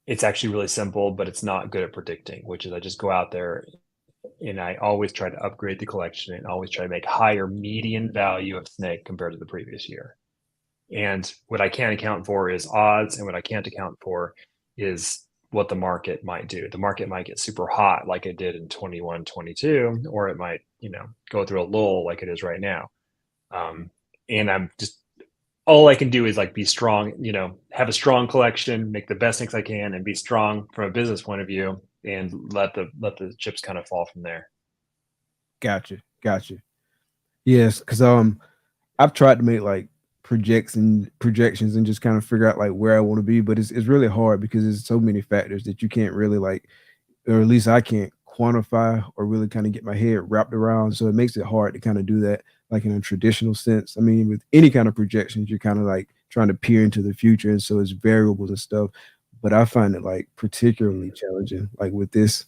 Speaker 2: it's actually really simple, but it's not good at predicting, which is I just go out there and I always try to upgrade the collection and always try to make higher median value of snake compared to the previous year. And what I can't account for is odds, and what I can't account for is what the market might do. The market might get super hot like it did in 21, 22, or it might, go through a lull like it is right now. And I'm just all I can do is like be strong, have a strong collection, make the best things I can, and be strong from a business point of view, and let the chips kind of fall from there.
Speaker 1: Gotcha. Yes, because I've tried to make like projections and just kind of figure out like where I want to be, but it's really hard because there's so many factors that you can't really like, or at least I can't quantify or really kind of get my head wrapped around. So it makes it hard to kind of do that like in a traditional sense. I mean, with any kind of projections, you're kind of like trying to peer into the future, and so it's variables and stuff. But I find it like particularly challenging, like with this.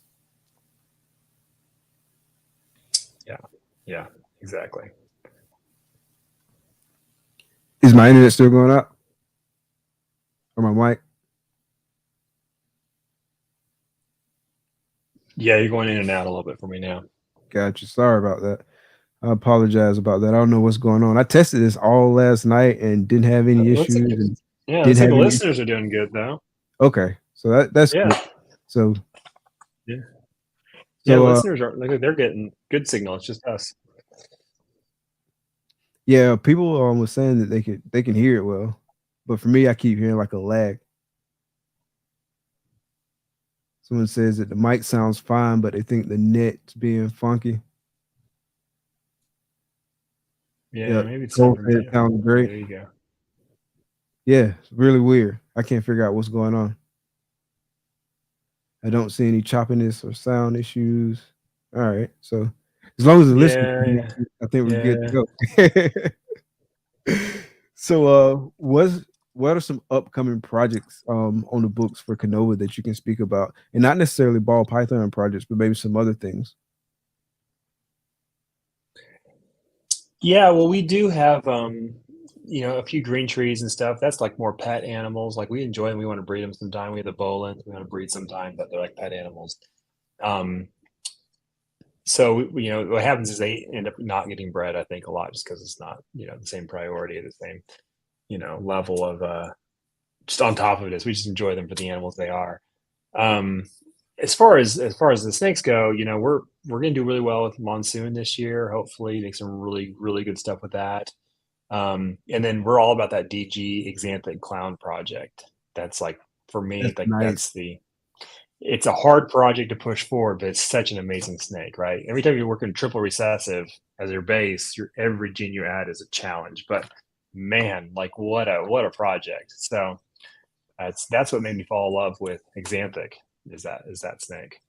Speaker 2: Yeah, exactly.
Speaker 1: Is my internet still going up? Or my mic?
Speaker 2: Yeah, you're going in and out a little bit for me now.
Speaker 1: Gotcha. Sorry about that. I apologize about that. I don't know what's going on. I tested this all last night and didn't have any
Speaker 2: Looks like
Speaker 1: issues and didn't
Speaker 2: looks like
Speaker 1: have
Speaker 2: the
Speaker 1: any.
Speaker 2: listeners are doing good though.
Speaker 1: Okay, so that's
Speaker 2: Yeah,
Speaker 1: good. So
Speaker 2: yeah, yeah.
Speaker 1: so
Speaker 2: Listeners are like they're getting good signal. It's just us.
Speaker 1: yeah, people was saying that they can hear it well, but for me, I keep hearing like a lag. Someone says that the mic sounds fine, but they think the net's being funky.
Speaker 2: Yeah,
Speaker 1: Yeah,
Speaker 2: maybe it's time
Speaker 1: Cole
Speaker 2: for
Speaker 1: said
Speaker 2: me.
Speaker 1: it sounds great.
Speaker 2: There you go.
Speaker 1: Yeah, it's really weird. I can't figure out what's going on. I don't see any choppiness or sound issues. All right, so as long as the listeners,
Speaker 2: Yeah,
Speaker 1: I think we're good
Speaker 2: yeah.
Speaker 1: to go. So, what are some upcoming projects on the books for KINOVA that you can speak about, and not necessarily ball python projects, but maybe some other things?
Speaker 2: Yeah, well, we do have a few green trees and stuff. That's like more pet animals. Like we enjoy them. We want to breed them sometime. We have the Bolins. We want to breed sometime, but they're like pet animals. Um, so what happens is they end up not getting bred, I think, a lot just because it's not, the same priority, the same, level of just on top of it is we just enjoy them for the animals they are. Um, as far as the snakes go, we're gonna do really well with monsoon this year. Hopefully, make some really really good stuff with that. And then we're all about that DG Xanthic Clown project. That's like for me,
Speaker 1: That's
Speaker 2: like
Speaker 1: nice.
Speaker 2: it's a hard project to push forward, but it's such an amazing snake, right? Every time you're working triple recessive as your base, every gene you add is a challenge. But man, like what a project. So that's what made me fall in love with Xanthic is that snake.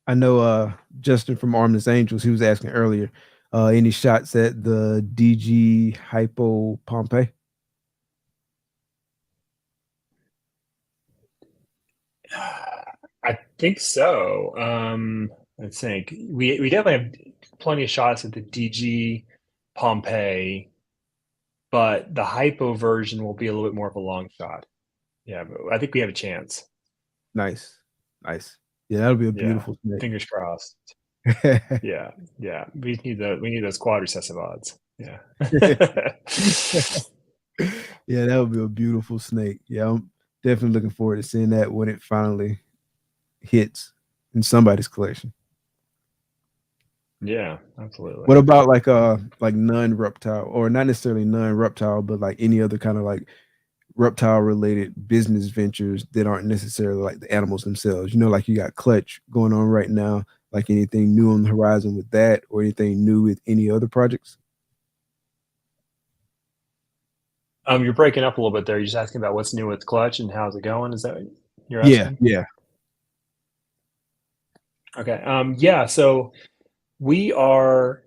Speaker 1: I know Justin from Armless Angels, he was asking earlier, any shots at the DG Hypo Pompeii?
Speaker 2: I think so. Let's think. We definitely have plenty of shots at the DG Pompeii, but the hypo version will be a little bit more of a long shot. Yeah, but I think we have a chance.
Speaker 1: Nice, nice. Yeah, that'll be a
Speaker 2: Yeah,
Speaker 1: beautiful snake.
Speaker 2: fingers crossed. Yeah, yeah. We need those quad recessive odds. Yeah.
Speaker 1: Yeah, that would be a beautiful snake. Yeah, I'm definitely looking forward to seeing that when it finally hits in somebody's collection.
Speaker 2: Yeah, absolutely.
Speaker 1: What about like non-reptile, or not necessarily non-reptile, but like any other kind of like reptile related business ventures that aren't necessarily like the animals themselves? Like you got Clutch going on right now. Like anything new on the horizon with that, or anything new with any other projects?
Speaker 2: You're breaking up a little bit there. You're just asking about what's new with Clutch and how's it going? Is that what you're
Speaker 1: Yeah,
Speaker 2: asking?
Speaker 1: yeah.
Speaker 2: Okay. Yeah. So we are,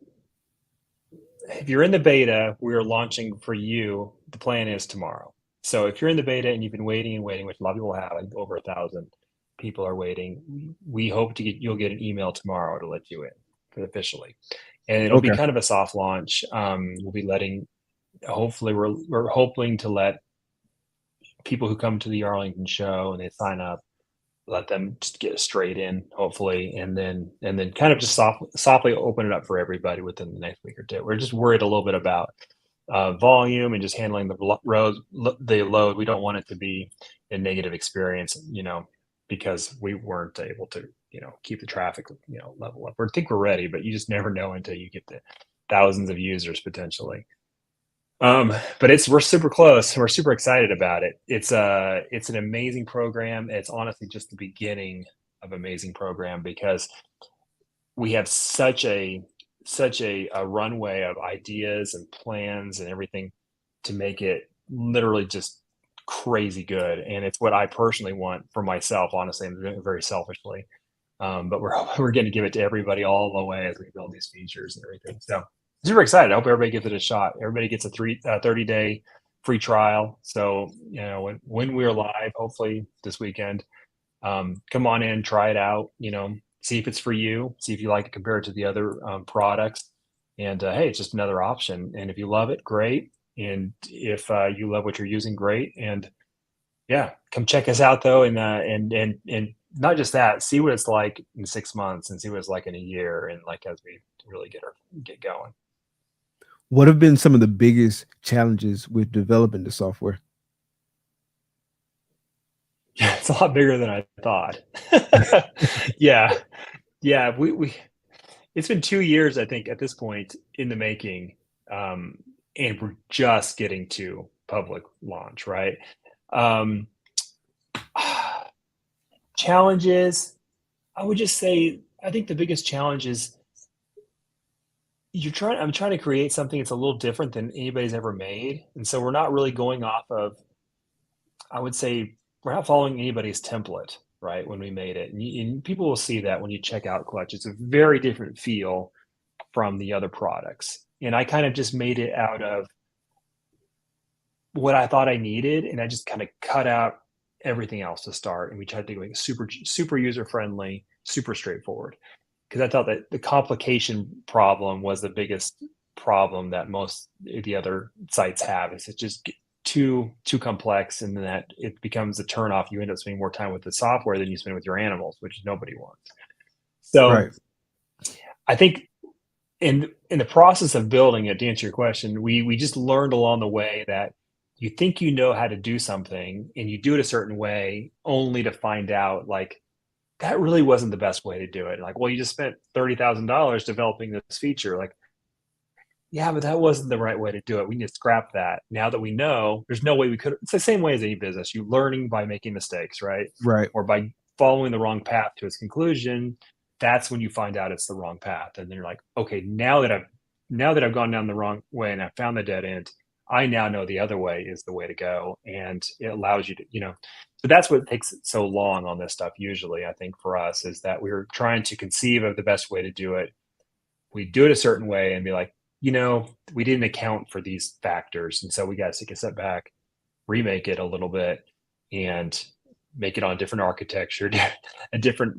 Speaker 2: if you're in the beta, we are launching for you. The plan is tomorrow. So if you're in the beta and you've been waiting and waiting, which a lot of people have, like over 1,000 people are waiting, we hope you'll get an email tomorrow to let you in officially. And it'll be
Speaker 1: Okay.
Speaker 2: kind of a soft launch. We'll be letting, hopefully, we're hoping to let people who come to the Arlington show and they sign up, let them just get straight in, hopefully, and then kind of just softly open it up for everybody within the next week or two. We're just worried a little bit about volume and just handling the load. We don't want it to be a negative experience, because we weren't able to, keep the traffic, level up. I think we're ready, but you just never know until you get the thousands of users potentially. But we're super close. We're super excited about it. It's an amazing program. It's honestly just the beginning of amazing program because we have such a runway of ideas and plans and everything to make it literally just crazy good. And it's what I personally want for myself, honestly, and very selfishly. But we're going to give it to everybody all the way as we build these features and everything. So super excited. I hope everybody gives it a shot. Everybody gets a 30-day free trial. So when we're live, hopefully this weekend, come on in, try it out. See if it's for you. See if you like it compared to the other products. And hey, it's just another option. And if you love it, great. And if you love what you're using, great. And yeah, come check us out though, and not just that, see what it's like in 6 months, and see what it's like in a year, and like as we really get going.
Speaker 1: What have been some of the biggest challenges with developing the software?
Speaker 2: Yeah, it's a lot bigger than I thought. Yeah, yeah, we it's been 2 years, I think, at this point in the making, and we're just getting to public launch, right? Um, Challenges, I would just say, I think the biggest challenge is I'm trying to create something that's a little different than anybody's ever made. And so we're not really going off of, I would say, we're not following anybody's template, right? When we made it. And people will see that when you check out Clutch. It's a very different feel from the other products. And I kind of just made it out of what I thought I needed, and I just kind of cut out everything else to start. And we tried to make it super user friendly, super straightforward. Because I thought that the complication problem was the biggest problem that most of the other sites have. Is it just too complex, and then that it becomes a turnoff. You end up spending more time with the software than you spend with your animals, which nobody wants. So
Speaker 1: Right.
Speaker 2: I think in the process of building it, to answer your question, we just learned along the way that you think you know how to do something and you do it a certain way only to find out like that really wasn't the best way to do it. Like, well, you just spent $30,000 developing this feature. Like, yeah, but that wasn't the right way to do it. We need to scrap that. Now that we know, there's no way we could. It's the same way as any business. You learning by making mistakes, right?
Speaker 1: Right.
Speaker 2: Or by following the wrong path to its conclusion. That's when you find out it's the wrong path, and then you're like, okay, now that I've gone down the wrong way and I found the dead end, I now know the other way is the way to go, and it allows you to, So that's what takes so long on this stuff. Usually, I think for us is that we're trying to conceive of the best way to do it. We do it a certain way and be like, we didn't account for these factors, and so we got to take a step back, remake it a little bit, and make it on a different architecture, a different,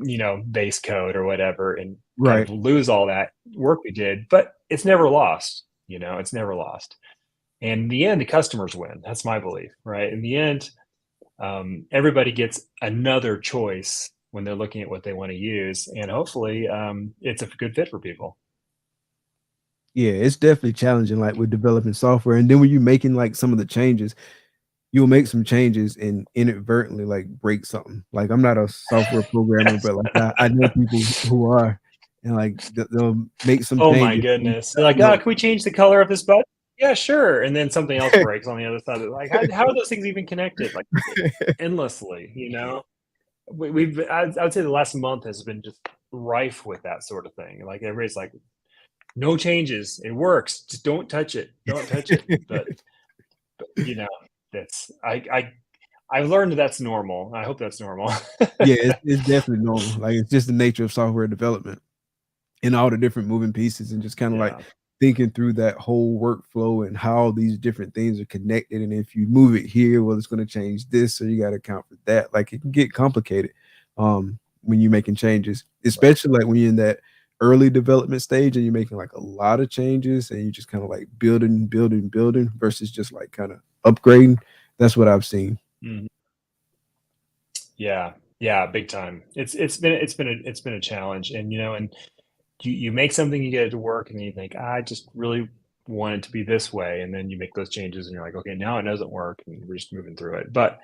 Speaker 2: base code or whatever, and kind of
Speaker 1: Right.
Speaker 2: lose all that work we did. But it's never lost, it's never lost. And in the end, the customers win. That's my belief, right? In the end, everybody gets another choice when they're looking at what they want to use, and hopefully, it's a good fit for people.
Speaker 1: Yeah, it's definitely challenging, like with developing software. And then when you're making like some of the changes, you'll make some changes and inadvertently like break something. Like I'm not a software programmer,
Speaker 2: Yes.
Speaker 1: but like I know people who are, and like they'll make some
Speaker 2: Oh my
Speaker 1: changes. And,
Speaker 2: goodness! They're like,
Speaker 1: you
Speaker 2: "Oh,
Speaker 1: know,
Speaker 2: can we change the color of this button?" Yeah, sure. And then something else breaks on the other side of it. Like, how are those things even connected? Like endlessly, I would say the last month has been just rife with that sort of thing. Like everybody's like, no changes. It works. Just don't touch it. Don't touch it. But that's I've learned that's normal. I hope that's normal.
Speaker 1: yeah, it's definitely normal. Like it's just the nature of software development and all the different moving pieces, and just kind of like
Speaker 2: Yeah.
Speaker 1: thinking through that whole workflow and how these different things are connected. And if you move it here, well, it's going to change this, so you got to account for that. Like it can get complicated when you're making changes, especially like when you're in that early development stage and you're making like a lot of changes and you just kind of like building versus just like kind of upgrading. That's what I've seen.
Speaker 2: Mhm. Yeah. Yeah, big time. It's been a challenge, and you make something, you get it to work, and then you think, I just really want it to be this way, and then you make those changes, and you're like, okay, now it doesn't work, and we're just moving through it. But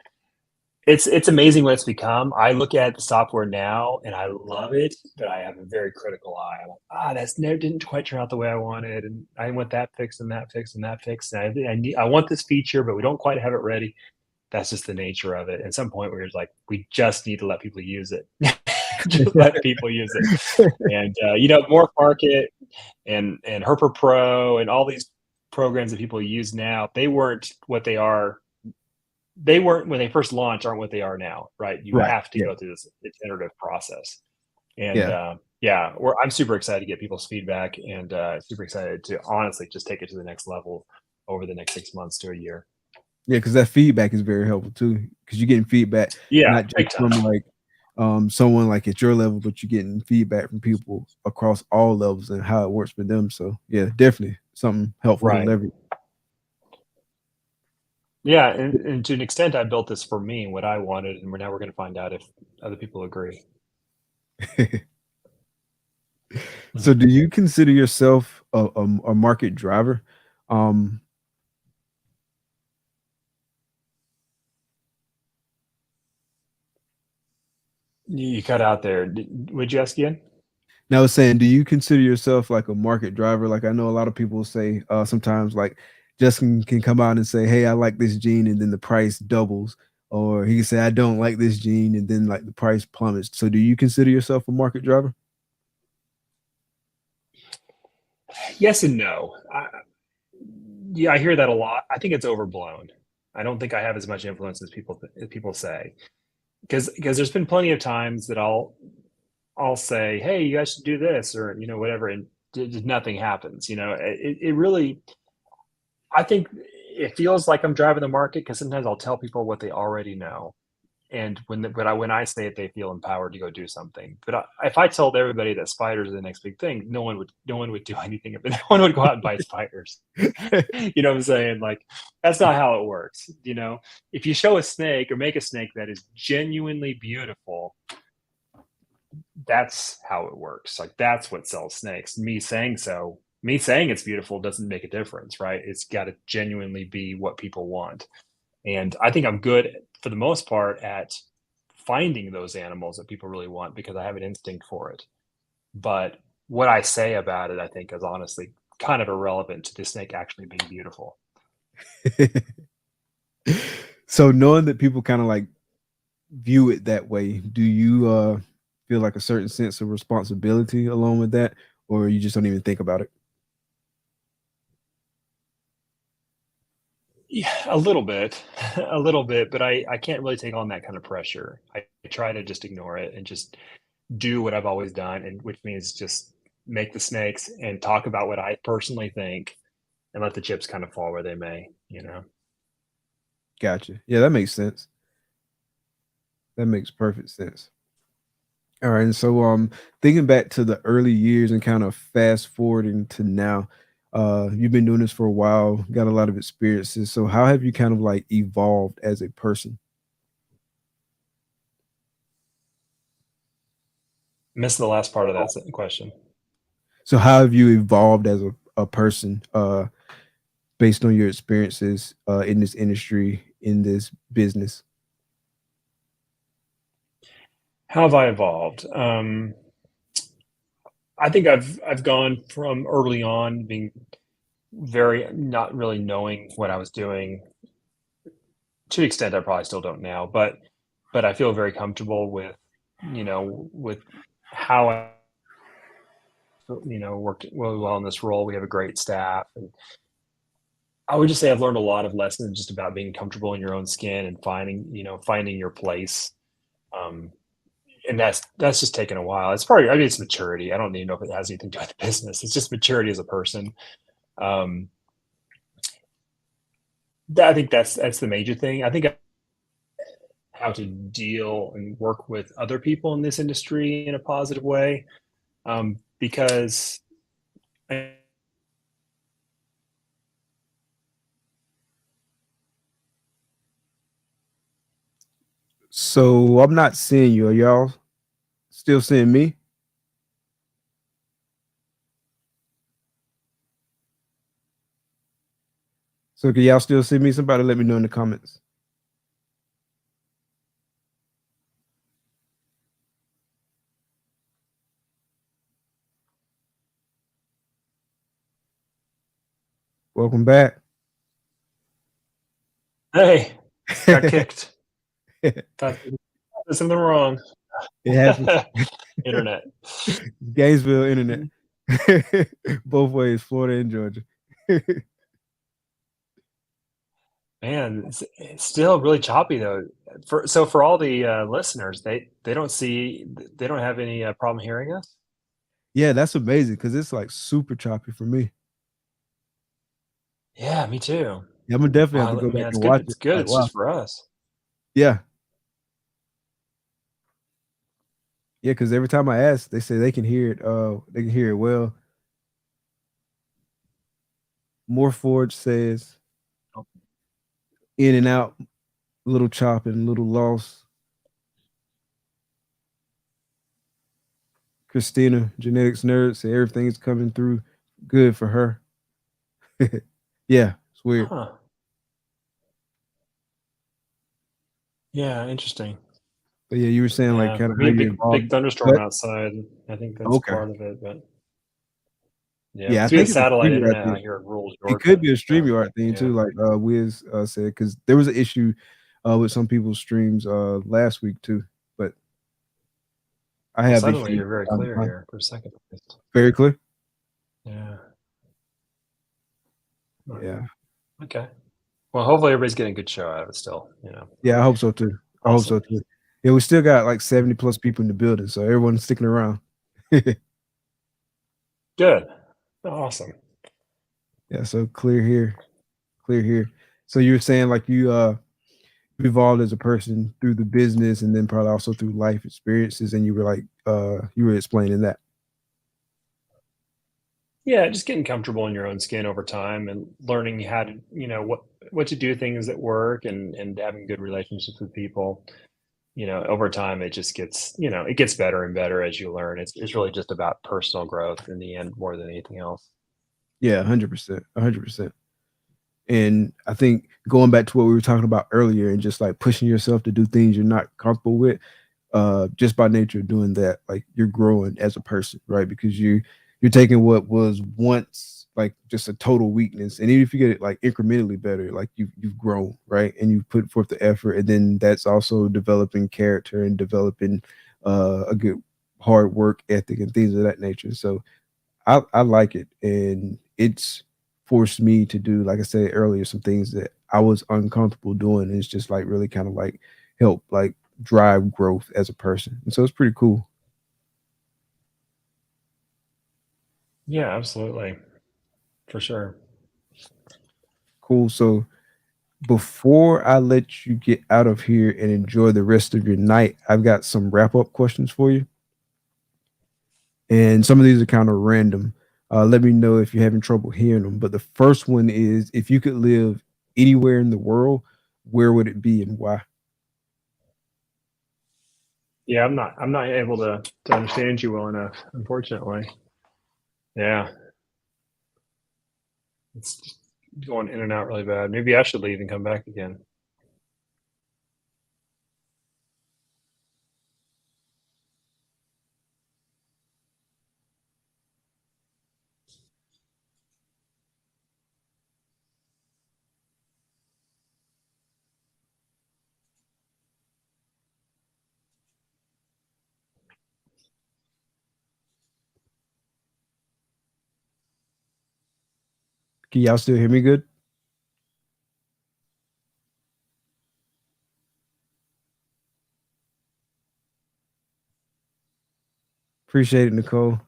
Speaker 2: it's amazing what it's become. I look at the software now, and I love it, but I have a very critical eye. I'm like, that's never didn't quite turn out the way I wanted, and I want that fixed and that fixed and that fixed. And I want this feature, but we don't quite have it ready. That's just the nature of it. At some point, where it's like, we just need to let people use it. Just let people use it. And Morph Market and Herper Pro and all these programs that people use now, they weren't what they are. They weren't when they first launched, aren't what they are now, right? You
Speaker 1: Right.
Speaker 2: have to
Speaker 1: Yeah.
Speaker 2: go through this iterative process. And
Speaker 1: Yeah.
Speaker 2: yeah, I'm super excited to get people's feedback, and super excited to honestly just take it to the next level over the next 6 months to a year.
Speaker 1: Yeah, because that feedback is very helpful too. Because you're getting feedback
Speaker 2: Yeah,
Speaker 1: not just
Speaker 2: big time.
Speaker 1: from like someone like at your level, but you're getting feedback from people across all levels and how it works for them. So yeah, definitely something helpful to
Speaker 2: Right.
Speaker 1: leverage.
Speaker 2: Yeah, and to an extent, I built this for me, what I wanted, and now we're going to find out if other people agree.
Speaker 1: So do you consider yourself a market driver? Um,
Speaker 2: You cut out there. Would you ask again?
Speaker 1: Now, I was saying, do you consider yourself like a market driver? Like I know a lot of people say sometimes like Justin can come out and say, "Hey, I like this gene," and then the price doubles, or he can say, "I don't like this gene," and then like the price plummets. So, do you consider yourself a market driver?
Speaker 2: Yes and no. Yeah, I hear that a lot. I think it's overblown. I don't think I have as much influence as people say, because there's been plenty of times that I'll say, "Hey, you guys should do this," or whatever, and just nothing happens. It really, I think it feels like I'm driving the market because sometimes I'll tell people what they already know. And when I say it, they feel empowered to go do something. But if I told everybody that spiders are the next big thing, no one would do anything. No one would go out and buy spiders. You know what I'm saying? Like, that's not how it works. If you show a snake or make a snake that is genuinely beautiful, that's how it works. Like, that's what sells snakes. Me saying it's beautiful doesn't make a difference, right? It's got to genuinely be what people want. And I think I'm good for the most part at finding those animals that people really want because I have an instinct for it. But what I say about it, I think, is honestly kind of irrelevant to the snake actually being beautiful.
Speaker 1: So knowing that people kind of like view it that way, do you feel like a certain sense of responsibility along with that, or you just don't even think about it?
Speaker 2: Yeah, a little bit, a little bit, but I can't really take on that kind of pressure. I try to just ignore it and just do what I've always done, and which means just make the snakes and talk about what I personally think and let the chips kind of fall where they may.
Speaker 1: Gotcha. Yeah, that makes sense. That makes perfect sense. All right. And so thinking back to the early years and kind of fast forwarding to now, you've been doing this for a while, got a lot of experiences. So how have you kind of like evolved as a person?
Speaker 2: Missed the last part of that question.
Speaker 1: So how have you evolved as a person based on your experiences in this industry, in this business?
Speaker 2: How have I evolved? I think I've gone from early on being very not really knowing what I was doing to the extent I probably still don't now, but I feel very comfortable with how I worked really well in this role. We have a great staff, and I would just say I've learned a lot of lessons just about being comfortable in your own skin and finding your place. Um, and that's just taken a while. I mean, it's maturity. I don't even know if it has anything to do with the business. It's just maturity as a person. Um, I think that's the major thing. I think how to deal and work with other people in this industry in a positive way, because I,
Speaker 1: So I'm not seeing you. Are y'all still seeing me? So can y'all still see me? Somebody let me know in the comments. Welcome back.
Speaker 2: hey, got
Speaker 1: It
Speaker 2: kicked. Thought there's something wrong.
Speaker 1: happens.
Speaker 2: Internet.
Speaker 1: Gainesville internet. Both ways, Florida and Georgia.
Speaker 2: Man, it's still really choppy though. For all the listeners, they don't have any problem hearing us.
Speaker 1: Yeah, that's amazing because it's like super choppy for me.
Speaker 2: Yeah, me too.
Speaker 1: Yeah, I'm gonna definitely have to
Speaker 2: Wow,
Speaker 1: go back
Speaker 2: man, it's
Speaker 1: and
Speaker 2: good.
Speaker 1: watch
Speaker 2: It's
Speaker 1: it.
Speaker 2: good.
Speaker 1: Like,
Speaker 2: It's
Speaker 1: wow.
Speaker 2: just for us.
Speaker 1: Yeah. Yeah, because every time I ask, they say they can hear it. They can hear it well. More Forge says in and out, little chopping, little loss. Christina, genetics nerd, say everything's coming through good for her. Yeah, it's weird.
Speaker 2: Huh. Yeah, interesting.
Speaker 1: But yeah, you were saying like
Speaker 2: Yeah,
Speaker 1: kind of
Speaker 2: we
Speaker 1: how
Speaker 2: had
Speaker 1: you
Speaker 2: big
Speaker 1: evolved.
Speaker 2: thunderstorm
Speaker 1: But
Speaker 2: outside. I think that's
Speaker 1: okay.
Speaker 2: part of it, but yeah,
Speaker 1: Yeah, I
Speaker 2: because we have
Speaker 1: think it's a
Speaker 2: satellite
Speaker 1: StreamYard
Speaker 2: internet
Speaker 1: thing.
Speaker 2: out here in rural
Speaker 1: It could
Speaker 2: Georgia.
Speaker 1: be a
Speaker 2: So
Speaker 1: StreamYard thing
Speaker 2: yeah.
Speaker 1: too, like Wiz said, because there was an issue with some people's streams last week too. But I
Speaker 2: Well,
Speaker 1: have
Speaker 2: suddenly
Speaker 1: issues
Speaker 2: you're very
Speaker 1: from time to
Speaker 2: clear
Speaker 1: time.
Speaker 2: here for a second.
Speaker 1: Very clear.
Speaker 2: Yeah.
Speaker 1: Yeah.
Speaker 2: Okay. Well, hopefully everybody's getting a good show out of it still.
Speaker 1: Yeah, I hope so too. I hope
Speaker 2: Awesome.
Speaker 1: so too. Yeah, we still got like 70 plus people in the building, so everyone's sticking around.
Speaker 2: Good. Awesome.
Speaker 1: Yeah, so clear here, clear here. So you're saying like you evolved as a person through the business and then probably also through life experiences, and you were like you were explaining that.
Speaker 2: Yeah, just getting comfortable in your own skin over time and learning how to, what to do things at work and having good relationships with people. Over time it just gets, it gets better and better as you learn. It's really just about personal growth in the end more than anything else.
Speaker 1: Yeah, 100%, 100%. And I think going back to what we were talking about earlier and just like pushing yourself to do things you're not comfortable with, just by nature of doing that, like you're growing as a person, right? Because you're taking what was once like just a total weakness, and even if you get it like incrementally better, like you've grown, right? And you put forth the effort, and then that's also developing character and developing a good hard work ethic and things of that nature. So I like it, and it's forced me to do, like I said earlier, some things that I was uncomfortable doing. And it's just like really kind of like help like drive growth as a person, and so it's pretty cool.
Speaker 2: Yeah, absolutely. For sure.
Speaker 1: Cool. So before I let you get out of here and enjoy the rest of your night, I've got some wrap up questions for you, and some of these are kind of random. Let me know if you're having trouble hearing them. But the first one is, if you could live anywhere in the world, where would it be and why?
Speaker 2: Yeah, I'm not able to understand you well enough, unfortunately. Yeah, it's going in and out really bad. Maybe I should leave and come back again.
Speaker 1: Can y'all still hear me good? Appreciate it, Nicole.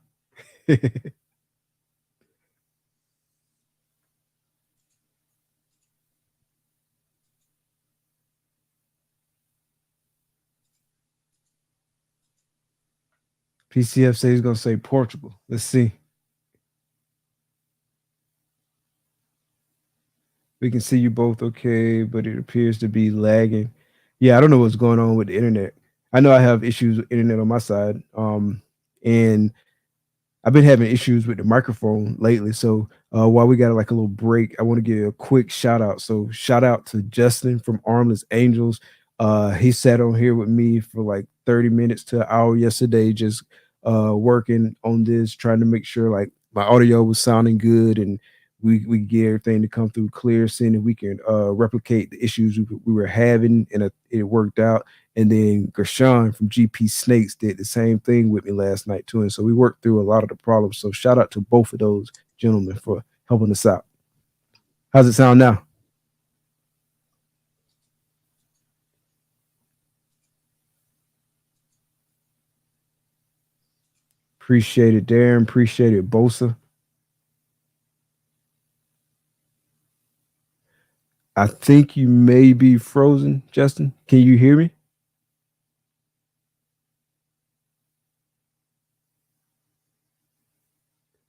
Speaker 1: PCF says he's gonna say Portugal. Let's see. We can see you both okay, but it appears to be lagging. Yeah, I don't know what's going on with the internet. I know I have issues with internet on my side. And I've been having issues with the microphone lately. So while we got like a little break, I want to give a quick shout out. So shout out to Justin from Armless Angels. He sat on here with me for like 30 minutes to an hour yesterday, just working on this, trying to make sure like my audio was sounding good, and we get everything to come through clear, seeing if we can replicate the issues we were having, and it worked out. And then Gershon from GP Snakes did the same thing with me last night too. And so we worked through a lot of the problems. So shout out to both of those gentlemen for helping us out. How's it sound now? Appreciate it, Darren. Appreciate it, Bosa. I think you may be frozen, Justin. Can you hear me?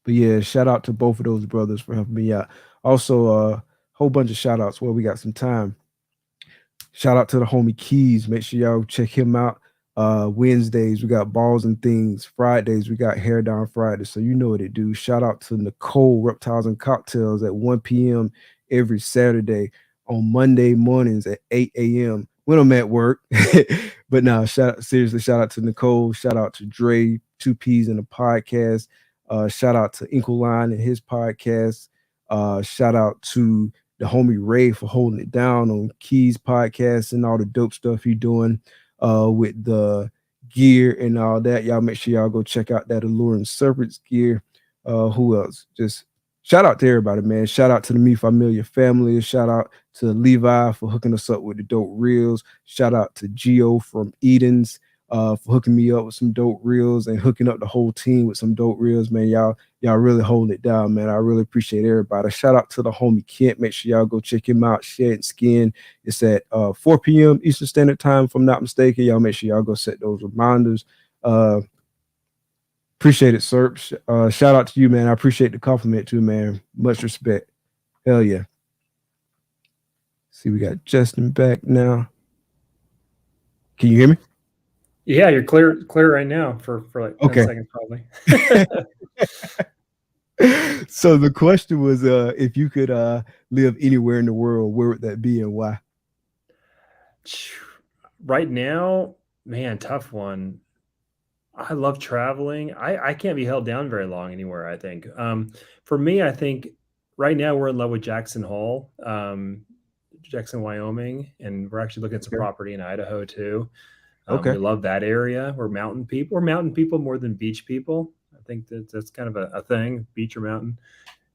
Speaker 1: But yeah, shout out to both of those brothers for helping me out. Also, a whole bunch of shout outs while we got some time. Shout out to the homie Keys. Make sure y'all check him out. Wednesdays, we got balls and things. Fridays, we got hair down Friday. So you know what it do. Shout out to Nicole, Reptiles and Cocktails at 1 p.m. every Saturday. On Monday mornings at 8 a.m. when I'm at work. But now, seriously, shout out to Nicole. Shout out to Dre, Two Peas in the podcast. Shout out to Inkleline and his podcast. Shout out to the homie Ray for holding it down on Keys podcast and all the dope stuff he doing with the gear and all that. Y'all make sure y'all go check out that Alluring Serpents gear. Who else? Just shout out to everybody, man. Shout out to the Me Familia family. Shout out to Levi for hooking us up with the dope reels. Shout out to Geo from Eden's. for hooking me up with some dope reels and hooking up the whole team with some dope reels, man. Y'all really hold it down, man. I really appreciate everybody. Shout out to the homie Kent. Make sure y'all go check him out. Shed Skin. It's at 4 p.m. Eastern Standard Time, if I'm not mistaken. Y'all make sure y'all go set those reminders. Appreciate it, Serp. Shout out to you, man. I appreciate the compliment too, man. Much respect. Hell yeah. See, we got Justin back now. Can you hear me?
Speaker 2: Yeah, you're clear right now for like 10
Speaker 1: Okay.
Speaker 2: seconds probably.
Speaker 1: So the question was, if you could live anywhere in the world, where would that be and why?
Speaker 2: Right now, man, tough one. I love traveling. I can't be held down very long anywhere, I think. For me, I think right now we're in love with Jackson Hole, Jackson, Wyoming, and we're actually looking at some
Speaker 1: Okay.
Speaker 2: property in Idaho too.
Speaker 1: Okay.
Speaker 2: We love that area. We're mountain people. We're mountain people more than beach people. I think that's kind of a thing, beach or mountain.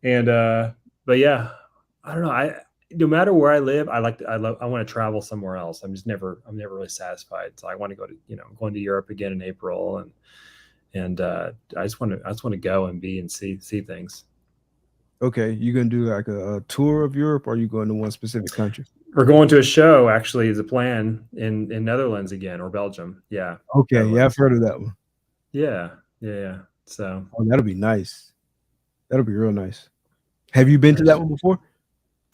Speaker 2: And but yeah, I don't know. No matter where I live, I want to travel somewhere else. I'm never really satisfied. So I want to go to, I'm going to Europe again in April, and I just want to go and be and see things.
Speaker 1: Okay. You gonna do like a tour of Europe, or are you going to one specific country?
Speaker 2: We're going to a show actually as a plan in Netherlands again, or Belgium. Yeah.
Speaker 1: Okay. Yeah, I've
Speaker 2: Netherlands.
Speaker 1: heard of that one.
Speaker 2: Yeah. Yeah. So
Speaker 1: Oh, that'll be nice. That'll be real nice. Have you been to that one before?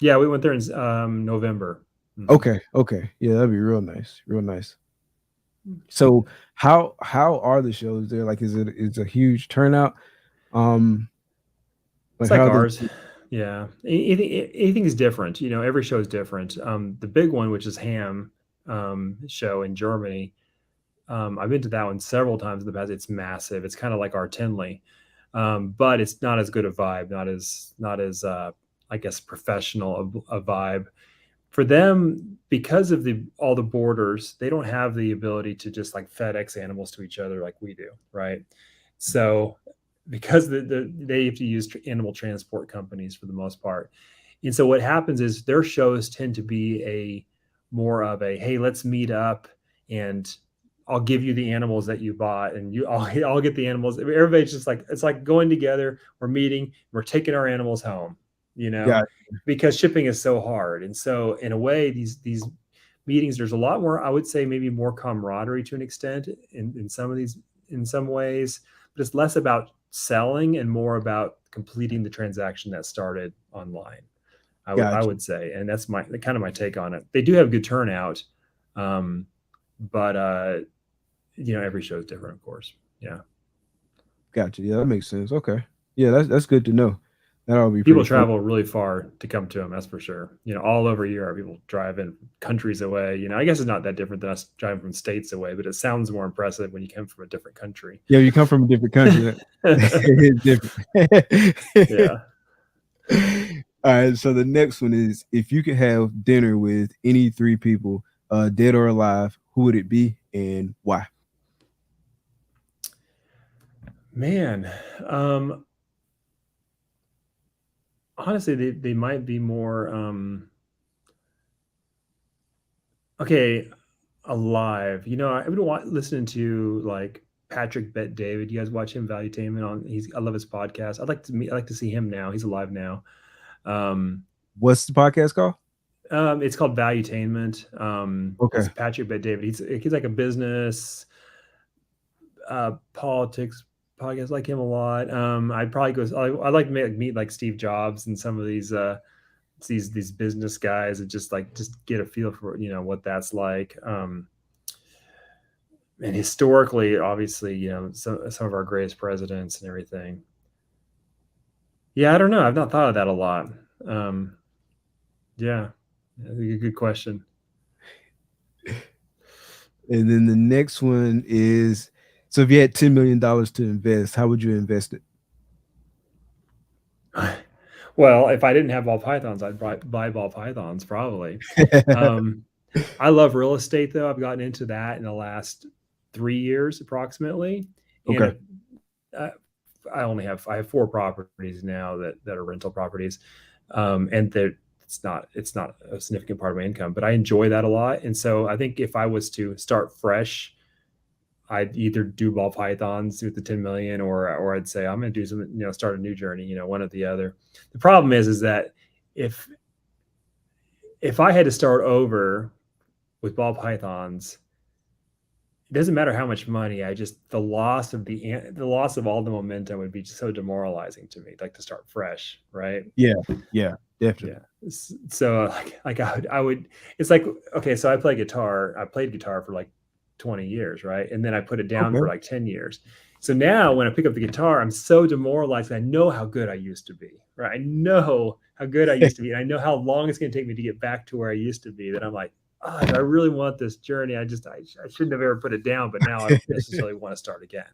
Speaker 2: yeah, we went there in November. Mhm.
Speaker 1: Okay. Okay. Yeah, that'd be real nice. Real nice. So how are the shows there? Like, is a huge turnout? Like
Speaker 2: It's like
Speaker 1: how they
Speaker 2: ours. Yeah. Anything is different. Every show is different. The big one, which is Ham show in Germany, I've been to that one several times in the past. It's massive. It's kind of like our Tinley, but it's not as good a vibe, not as I guess professional a vibe. For them, because of all the borders, they don't have the ability to just like FedEx animals to each other like we do, right? So because they have to use animal transport companies for the most part, and so what happens is their shows tend to be a more of a, hey, let's meet up and I'll give you the animals that you bought, and I'll get the animals. Everybody's just like, it's like going together. We're meeting. We're taking our animals home. You know,
Speaker 1: got
Speaker 2: because shipping is so hard. And so in a way, these meetings, there's a lot more, I would say maybe more camaraderie to an extent in some of these, in some ways, but it's less about selling and more about completing the transaction that started online. I
Speaker 1: gotcha.
Speaker 2: would say, and that's kind of my take on it. They do have good turnout, but every show is different, of course. Yeah.
Speaker 1: Gotcha. Yeah, that makes sense. Okay. Yeah, that's good to know. That'll be
Speaker 2: People
Speaker 1: pretty fun.
Speaker 2: travel really far to come to them, that's for sure. All over Europe, people drive in countries away. I guess it's not that different than us driving from states away, but it sounds more impressive when you come from a different country.
Speaker 1: Yeah, you come from a different country. It's different.
Speaker 2: Yeah.
Speaker 1: All right. So the next one is, if you could have dinner with any three people, dead or alive, who would it be and why?
Speaker 2: Man, honestly, they might be more okay, alive. I've been listening to like Patrick Bet David. You guys watch him, Valuetainment on. I love his podcast. I like to see him now. He's alive now.
Speaker 1: What's the podcast called?
Speaker 2: It's called Valuetainment.
Speaker 1: Okay.
Speaker 2: It's Patrick Bet David. He's like a business, politics podcast. Like him a lot. I'd probably go. I like to meet like Steve Jobs and some of these business guys, and just get a feel for what that's like. And historically, obviously, some of our greatest presidents and everything. Yeah, I don't know. I've not thought of that a lot. Yeah, that's a good question.
Speaker 1: And then the next one is, so if you had $10 million to invest, how would you invest it?
Speaker 2: Well, if I didn't have ball pythons, I'd buy ball pythons probably. I love real estate though. I've gotten into that in the last 3 years approximately,
Speaker 1: Okay.
Speaker 2: and I have 4 properties now that are rental properties, and it's not a significant part of my income, but I enjoy that a lot. And so I think if I was to start fresh I'd either do ball pythons with the 10 million, or I'd say I'm going to do something, start a new journey, one or the other. The problem is that if I had to start over with ball pythons, it doesn't matter how much money. The loss of all the momentum would be so demoralizing to me, like to start fresh, right?
Speaker 1: Yeah, definitely.
Speaker 2: Yeah. So like I would, it's like, okay, so I played guitar for like 20 years, right? And then I put it down for like 10 years. So now when I pick up the guitar, I'm so demoralized. I know how good I used to be, right? I know how good I used to be. And I know how long it's going to take me to get back to where I used to be, that I'm like, oh, I really want this journey. I shouldn't have ever put it down, but now I don't necessarily want to start again.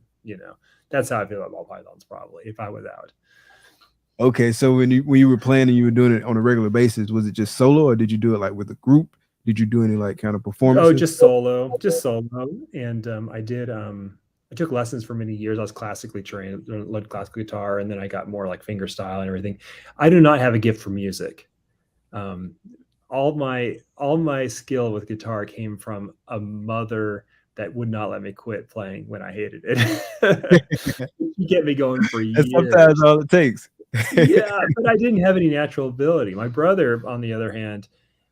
Speaker 2: That's how I feel about ball pythons, probably, if I was out.
Speaker 1: Okay, so when you were playing and you were doing it on a regular basis, was it just solo, or did you do it like with a group? Did you do any like kind of performances?
Speaker 2: Oh, just solo. And I took lessons for many years. I was classically trained, learned classical guitar, and then I got more like finger style and everything. I do not have a gift for music. All my skill with guitar came from a mother that would not let me quit playing when I hated it. She kept me going for years.
Speaker 1: That's sometimes all it takes.
Speaker 2: Yeah, but I didn't have any natural ability. My brother, on the other hand,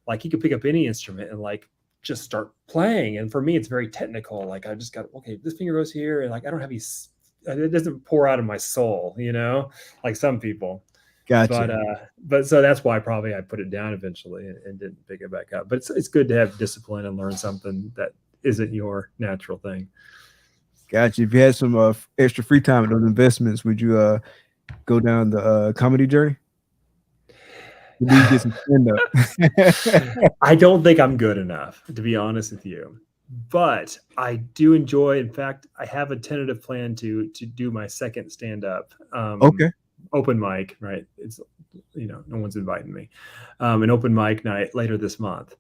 Speaker 2: like, he could pick up any instrument and like just start playing. And for me, it's very technical. Like, I just got, okay, this finger goes here, and like I don't have these. It doesn't pour out of my soul, like some people.
Speaker 1: Gotcha.
Speaker 2: But so that's why probably I put it down eventually and didn't pick it back up. But it's good to have discipline and learn something that isn't your natural thing.
Speaker 1: Gotcha. If you had some extra free time and those investments, would you go down the comedy journey? Would you get some stand-up?
Speaker 2: I don't think I'm good enough, to be honest with you. But I do enjoy. In fact, I have a tentative plan to do my second stand-up.
Speaker 1: Okay.
Speaker 2: Open mic, right? It's, no one's inviting me. An open mic night later this month,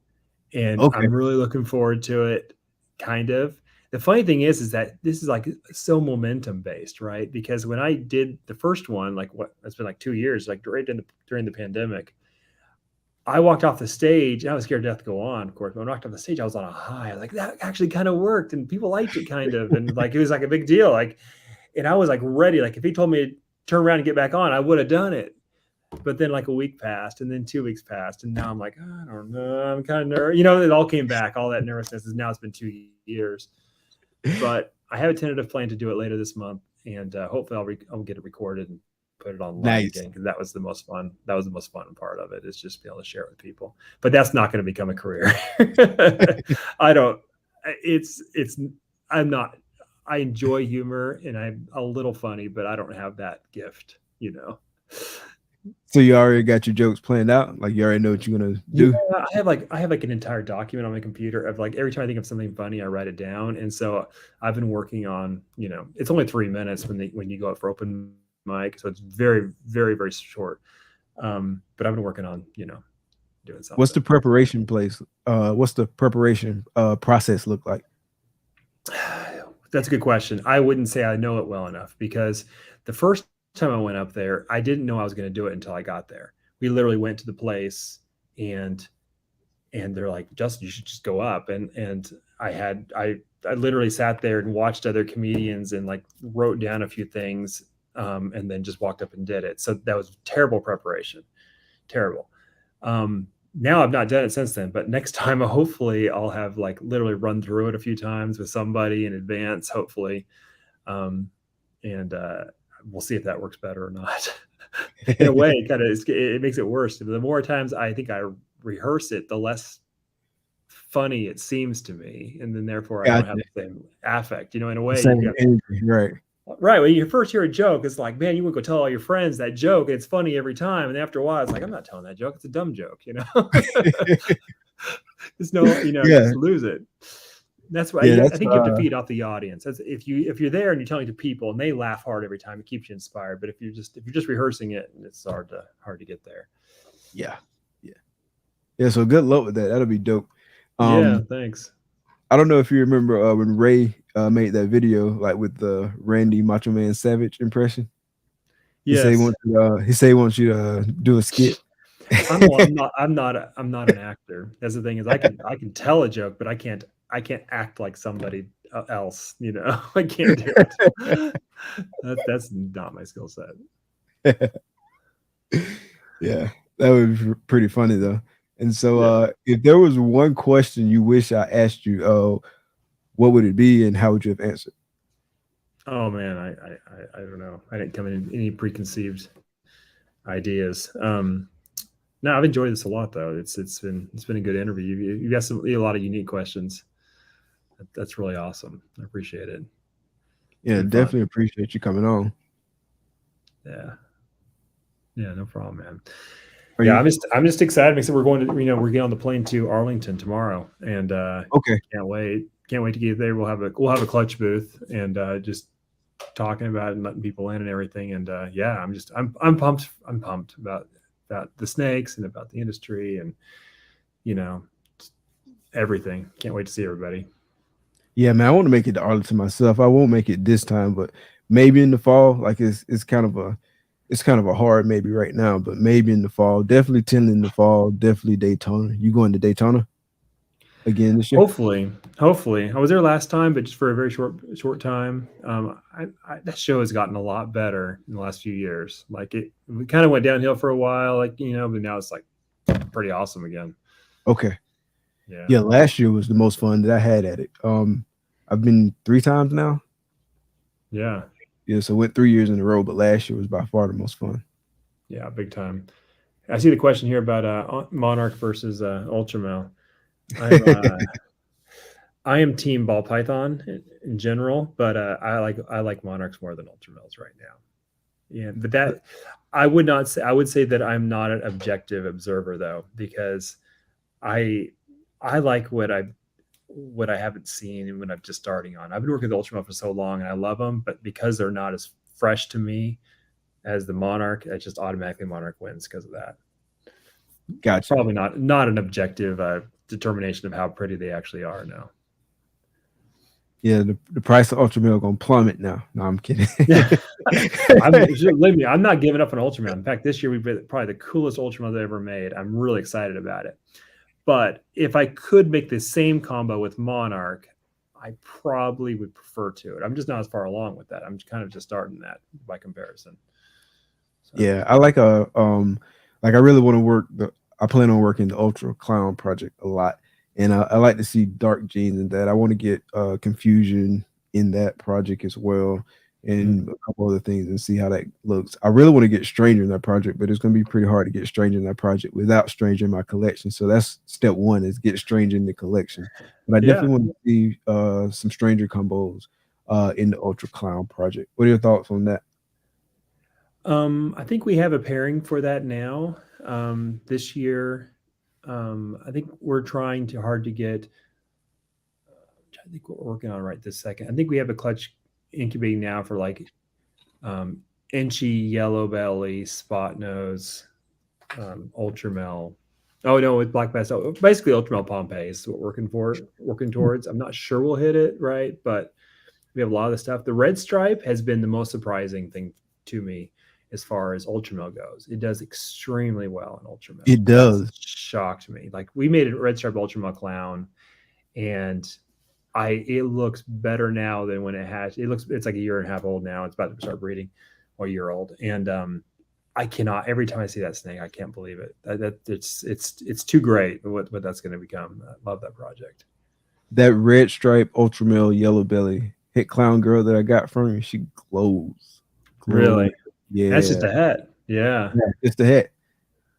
Speaker 2: and
Speaker 1: Okay.
Speaker 2: I'm really looking forward to it. Kind of. The funny thing is that this is like so momentum based, right? Because when I did the first one, like it's been like 2 years, like right during the pandemic, I walked off the stage, and I was scared to death to go on, of course. But when I walked off the stage, I was on a high. I was like, that actually kind of worked, and people liked it, kind of, and like it was like a big deal. Like, and I was like ready. Like, if he told me to turn around and get back on, I would have done it. But then like a week passed, and then 2 weeks passed, and now I'm like, I don't know, I'm kind of nervous. It all came back. All that nervousness is now. It's been 2 years, but I have a tentative plan to do it later this month, and hopefully I'll get it recorded and put it online again, because that was the most fun. That was the most fun part of it, is just be able to share it with people. But that's not going to become a career. I don't. I'm not. I enjoy humor, and I'm a little funny, but I don't have that gift.
Speaker 1: So you already got your jokes planned out? Like, you already know what you're gonna do?
Speaker 2: Yeah, I have like an entire document on my computer of like, every time I think of something funny, I write it down. And so I've been working on, it's only 3 minutes when you go out for open mic, so it's very, very, very short. But I've been working on, doing something.
Speaker 1: What's the preparation process look like?
Speaker 2: That's a good question. I wouldn't say I know it well enough, because the first time I went up there, I didn't know I was going to do it until I got there. We literally went to the place, and they're like, Justin, you should just go up. And I literally sat there and watched other comedians and like wrote down a few things, and then just walked up and did it. So that was terrible preparation. Terrible. Now I've not done it since then, but next time, hopefully I'll have like literally run through it a few times with somebody in advance, hopefully. And we'll see if that works better or not. In a way, it makes it worse. The more times I think I rehearse it, the less funny it seems to me, and then therefore I don't have the same affect. In a way,
Speaker 1: same energy, right?
Speaker 2: Right. When you first hear a joke, it's like, man, you would go tell all your friends that joke, and it's funny every time. And after a while, it's like, I'm not telling that joke. It's a dumb joke, There's no, just lose it. That's why I think you have to feed off the audience. That's, if you're there and you're telling to people and they laugh hard every time, it keeps you inspired. But if you're just rehearsing it, it's hard to get there.
Speaker 1: Yeah. So good luck with that. That'll be dope.
Speaker 2: Yeah, thanks.
Speaker 1: I don't know if you remember when Ray made that video, like with the Randy Macho Man Savage impression.
Speaker 2: Yes.
Speaker 1: He said he wants you to do a skit.
Speaker 2: I'm not an actor. That's the thing, is I can tell a joke, but I can't act like somebody else. I can't do it. That's not my skill set.
Speaker 1: Yeah, that would be pretty funny though. And so,
Speaker 2: Yeah.
Speaker 1: if there was one question you wish I asked you, what would it be, and how would you have answered?
Speaker 2: Oh man, I don't know. I didn't come in any preconceived ideas. No, I've enjoyed this a lot though. It's been a good interview. You got a lot of unique questions. That's really awesome. I appreciate it.
Speaker 1: Yeah,
Speaker 2: Been fun.
Speaker 1: definitely appreciate you coming on.
Speaker 2: Yeah. Yeah, no problem, man.
Speaker 1: Are
Speaker 2: Yeah,
Speaker 1: you
Speaker 2: I'm just excited because we're going to we're getting on the plane to Arlington tomorrow, and
Speaker 1: okay?
Speaker 2: can't wait. Can't wait to get there. We'll have a clutch booth and just talking about it and letting people in and everything. And yeah, I'm pumped. I'm pumped about the snakes and about the industry and you know everything. Can't wait to see everybody.
Speaker 1: Yeah, man, I want to make it to Arlington myself. I won't make it this time, but maybe in the fall. Like it's kind of a hard maybe right now, but maybe in the fall. Definitely 10 in the fall. Definitely Daytona. You going to Daytona again this year?
Speaker 2: Hopefully, I was there last time, but just for a very short time. That show has gotten a lot better in the last few years. Like we kind of went downhill for a while, but now it's like pretty awesome again.
Speaker 1: Okay.
Speaker 2: Yeah.
Speaker 1: Yeah, last year was the most fun that I had at it. I've been 3 times now.
Speaker 2: Yeah.
Speaker 1: Yeah, so went 3 years in a row, but last year was by far the most fun.
Speaker 2: Yeah. Big time. I see the question here about Monarch versus Ultramel. I'm I am team ball python in general, but I like monarchs more than ultramels right now. Yeah, but that I would not say. I would say that I'm not an objective observer though, because I I like what I haven't seen and when I'm just starting on. I've been working with ultramel for so long and I love them, but because they're not as fresh to me as the monarch, I just automatically monarch wins because of that.
Speaker 1: Gotcha.
Speaker 2: Probably not an objective determination of how pretty they actually are. No.
Speaker 1: Yeah, the price of ultra milk gonna plummet now. No, I'm kidding.
Speaker 2: Yeah, believe me, I'm not giving up on Ultraman. In fact, this year we've been probably the coolest Ultraman they ever made. I'm really excited about it. But if I could make the same combo with Monarch, I probably would prefer to it. I'm just not as far along with that. I'm kind of just starting that by comparison. So.
Speaker 1: Yeah, I like I really want to I plan on working the Ultra Clown project a lot. And I like to see dark genes in that. I want to get confusion in that project as well, and a couple other things, and see how that looks. I really want to get Stranger in that project, but it's going to be pretty hard to get Stranger in that project without Stranger in my collection. So that's step one, is get Stranger in the collection. But I
Speaker 2: Yeah.
Speaker 1: definitely want to see some Stranger combos in the Ultra Clown project. What are your thoughts on that?
Speaker 2: I think we have a pairing for that now. This year, I think we're trying too hard to get. I think we're working on right this second. I think we have a clutch incubating now for like inchy yellow belly, spot nose, ultramel. Oh no, with black bass. Oh, basically ultramel Pompeii is what we're working towards. I'm not sure we'll hit it right, but we have a lot of the stuff. The red stripe has been the most surprising thing to me as far as ultramel goes. It does extremely well in ultramel.
Speaker 1: It
Speaker 2: That's
Speaker 1: does.
Speaker 2: shocked me. Like we made a red stripe ultramel clown, and it looks better now than when it hatched. It's like a year and a half old now. It's about to start breeding, or a year old. And I cannot, every time I see that snake, I can't believe it. It's too great what that's going to become. I love that project.
Speaker 1: That red stripe ultramel yellow belly hit clown girl that I got from you, she glows.
Speaker 2: Really? That's just
Speaker 1: Yeah.
Speaker 2: a head. Yeah.
Speaker 1: Yeah, it's the head.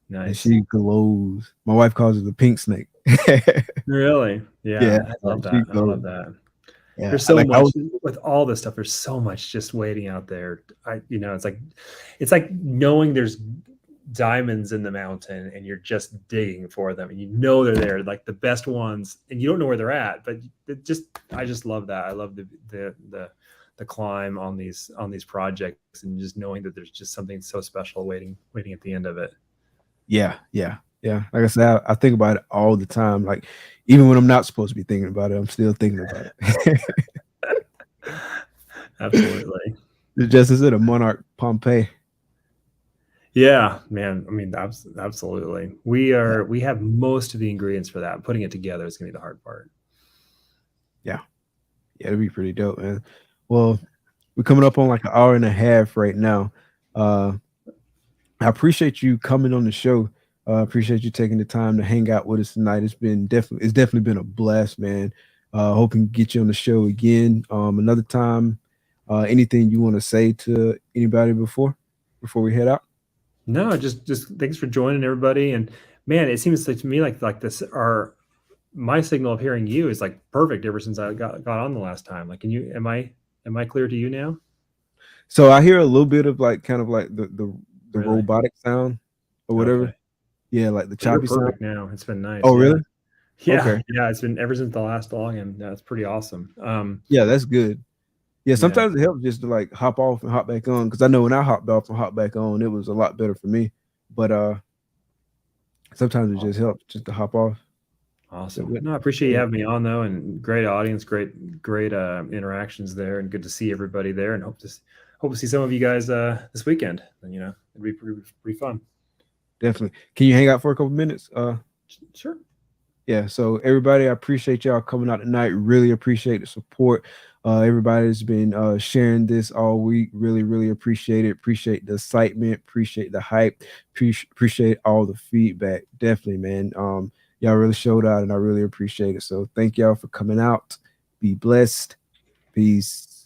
Speaker 1: And
Speaker 2: Nice.
Speaker 1: she glows. My wife calls it the pink snake.
Speaker 2: Really? Yeah.
Speaker 1: Yeah,
Speaker 2: I love
Speaker 1: she
Speaker 2: that. I love
Speaker 1: glows.
Speaker 2: that.
Speaker 1: Yeah,
Speaker 2: There's so
Speaker 1: I
Speaker 2: much
Speaker 1: was
Speaker 2: with all this stuff. There's so much just waiting out there. It's like knowing there's diamonds in the mountain and you're just digging for them and you know they're there, like the best ones, and you don't know where they're at, but I just love that. I love the climb on these projects and just knowing that there's just something so special waiting at the end of it.
Speaker 1: yeah. Like I said, I think about it all the time. Like even when I'm not supposed to be thinking about it, I'm still thinking about it.
Speaker 2: Absolutely.
Speaker 1: It's just as it a monarch Pompeii.
Speaker 2: Yeah, man. I mean, absolutely. We have most of the ingredients for that. Putting it together is going to be the hard part.
Speaker 1: Yeah. Yeah, it'd be pretty dope, man. Well, we're coming up on like an hour and a half right now. Uh, I appreciate you coming on the show. Appreciate you taking the time to hang out with us tonight. It's definitely been a blast, man. Hoping to get you on the show again another time. Anything you want to say to anybody before we head out?
Speaker 2: No, just thanks for joining everybody. And man, it seems like to me like this our my signal of hearing you is like perfect ever since I got on the last time. Like, can you am I clear to you now?
Speaker 1: So I hear a little bit of like kind of like the
Speaker 2: Really?
Speaker 1: robotic sound or whatever.
Speaker 2: Okay.
Speaker 1: Yeah, like the
Speaker 2: But you're
Speaker 1: choppy sound.
Speaker 2: perfect now. It's been nice.
Speaker 1: Oh,
Speaker 2: Yeah.
Speaker 1: really?
Speaker 2: Yeah.
Speaker 1: Okay.
Speaker 2: Yeah. It's been ever since the last login. That's pretty awesome.
Speaker 1: Yeah, that's good. Yeah,
Speaker 2: Yeah.
Speaker 1: sometimes it helps just to like hop off and hop back on because I know when I hopped off and hopped back on, it was a lot better for me. But sometimes it just
Speaker 2: Awesome.
Speaker 1: helps just to hop off. So
Speaker 2: Awesome.
Speaker 1: what?
Speaker 2: No, I appreciate you
Speaker 1: Yeah,
Speaker 2: having me on though, and great audience, great interactions there, and good to see everybody there, and hope to see some of you guys this weekend. And it'd be pretty fun.
Speaker 1: definitely. Can you hang out for a couple minutes?
Speaker 2: Sure.
Speaker 1: Yeah. So everybody, I appreciate y'all coming out tonight. Really appreciate the support. Everybody's been sharing this all week. Really, really appreciate it. Appreciate the excitement. Appreciate the hype. Appreciate all the feedback. Definitely, man. Y'all really showed out, and I really appreciate it. So thank y'all for coming out. Be blessed. Peace.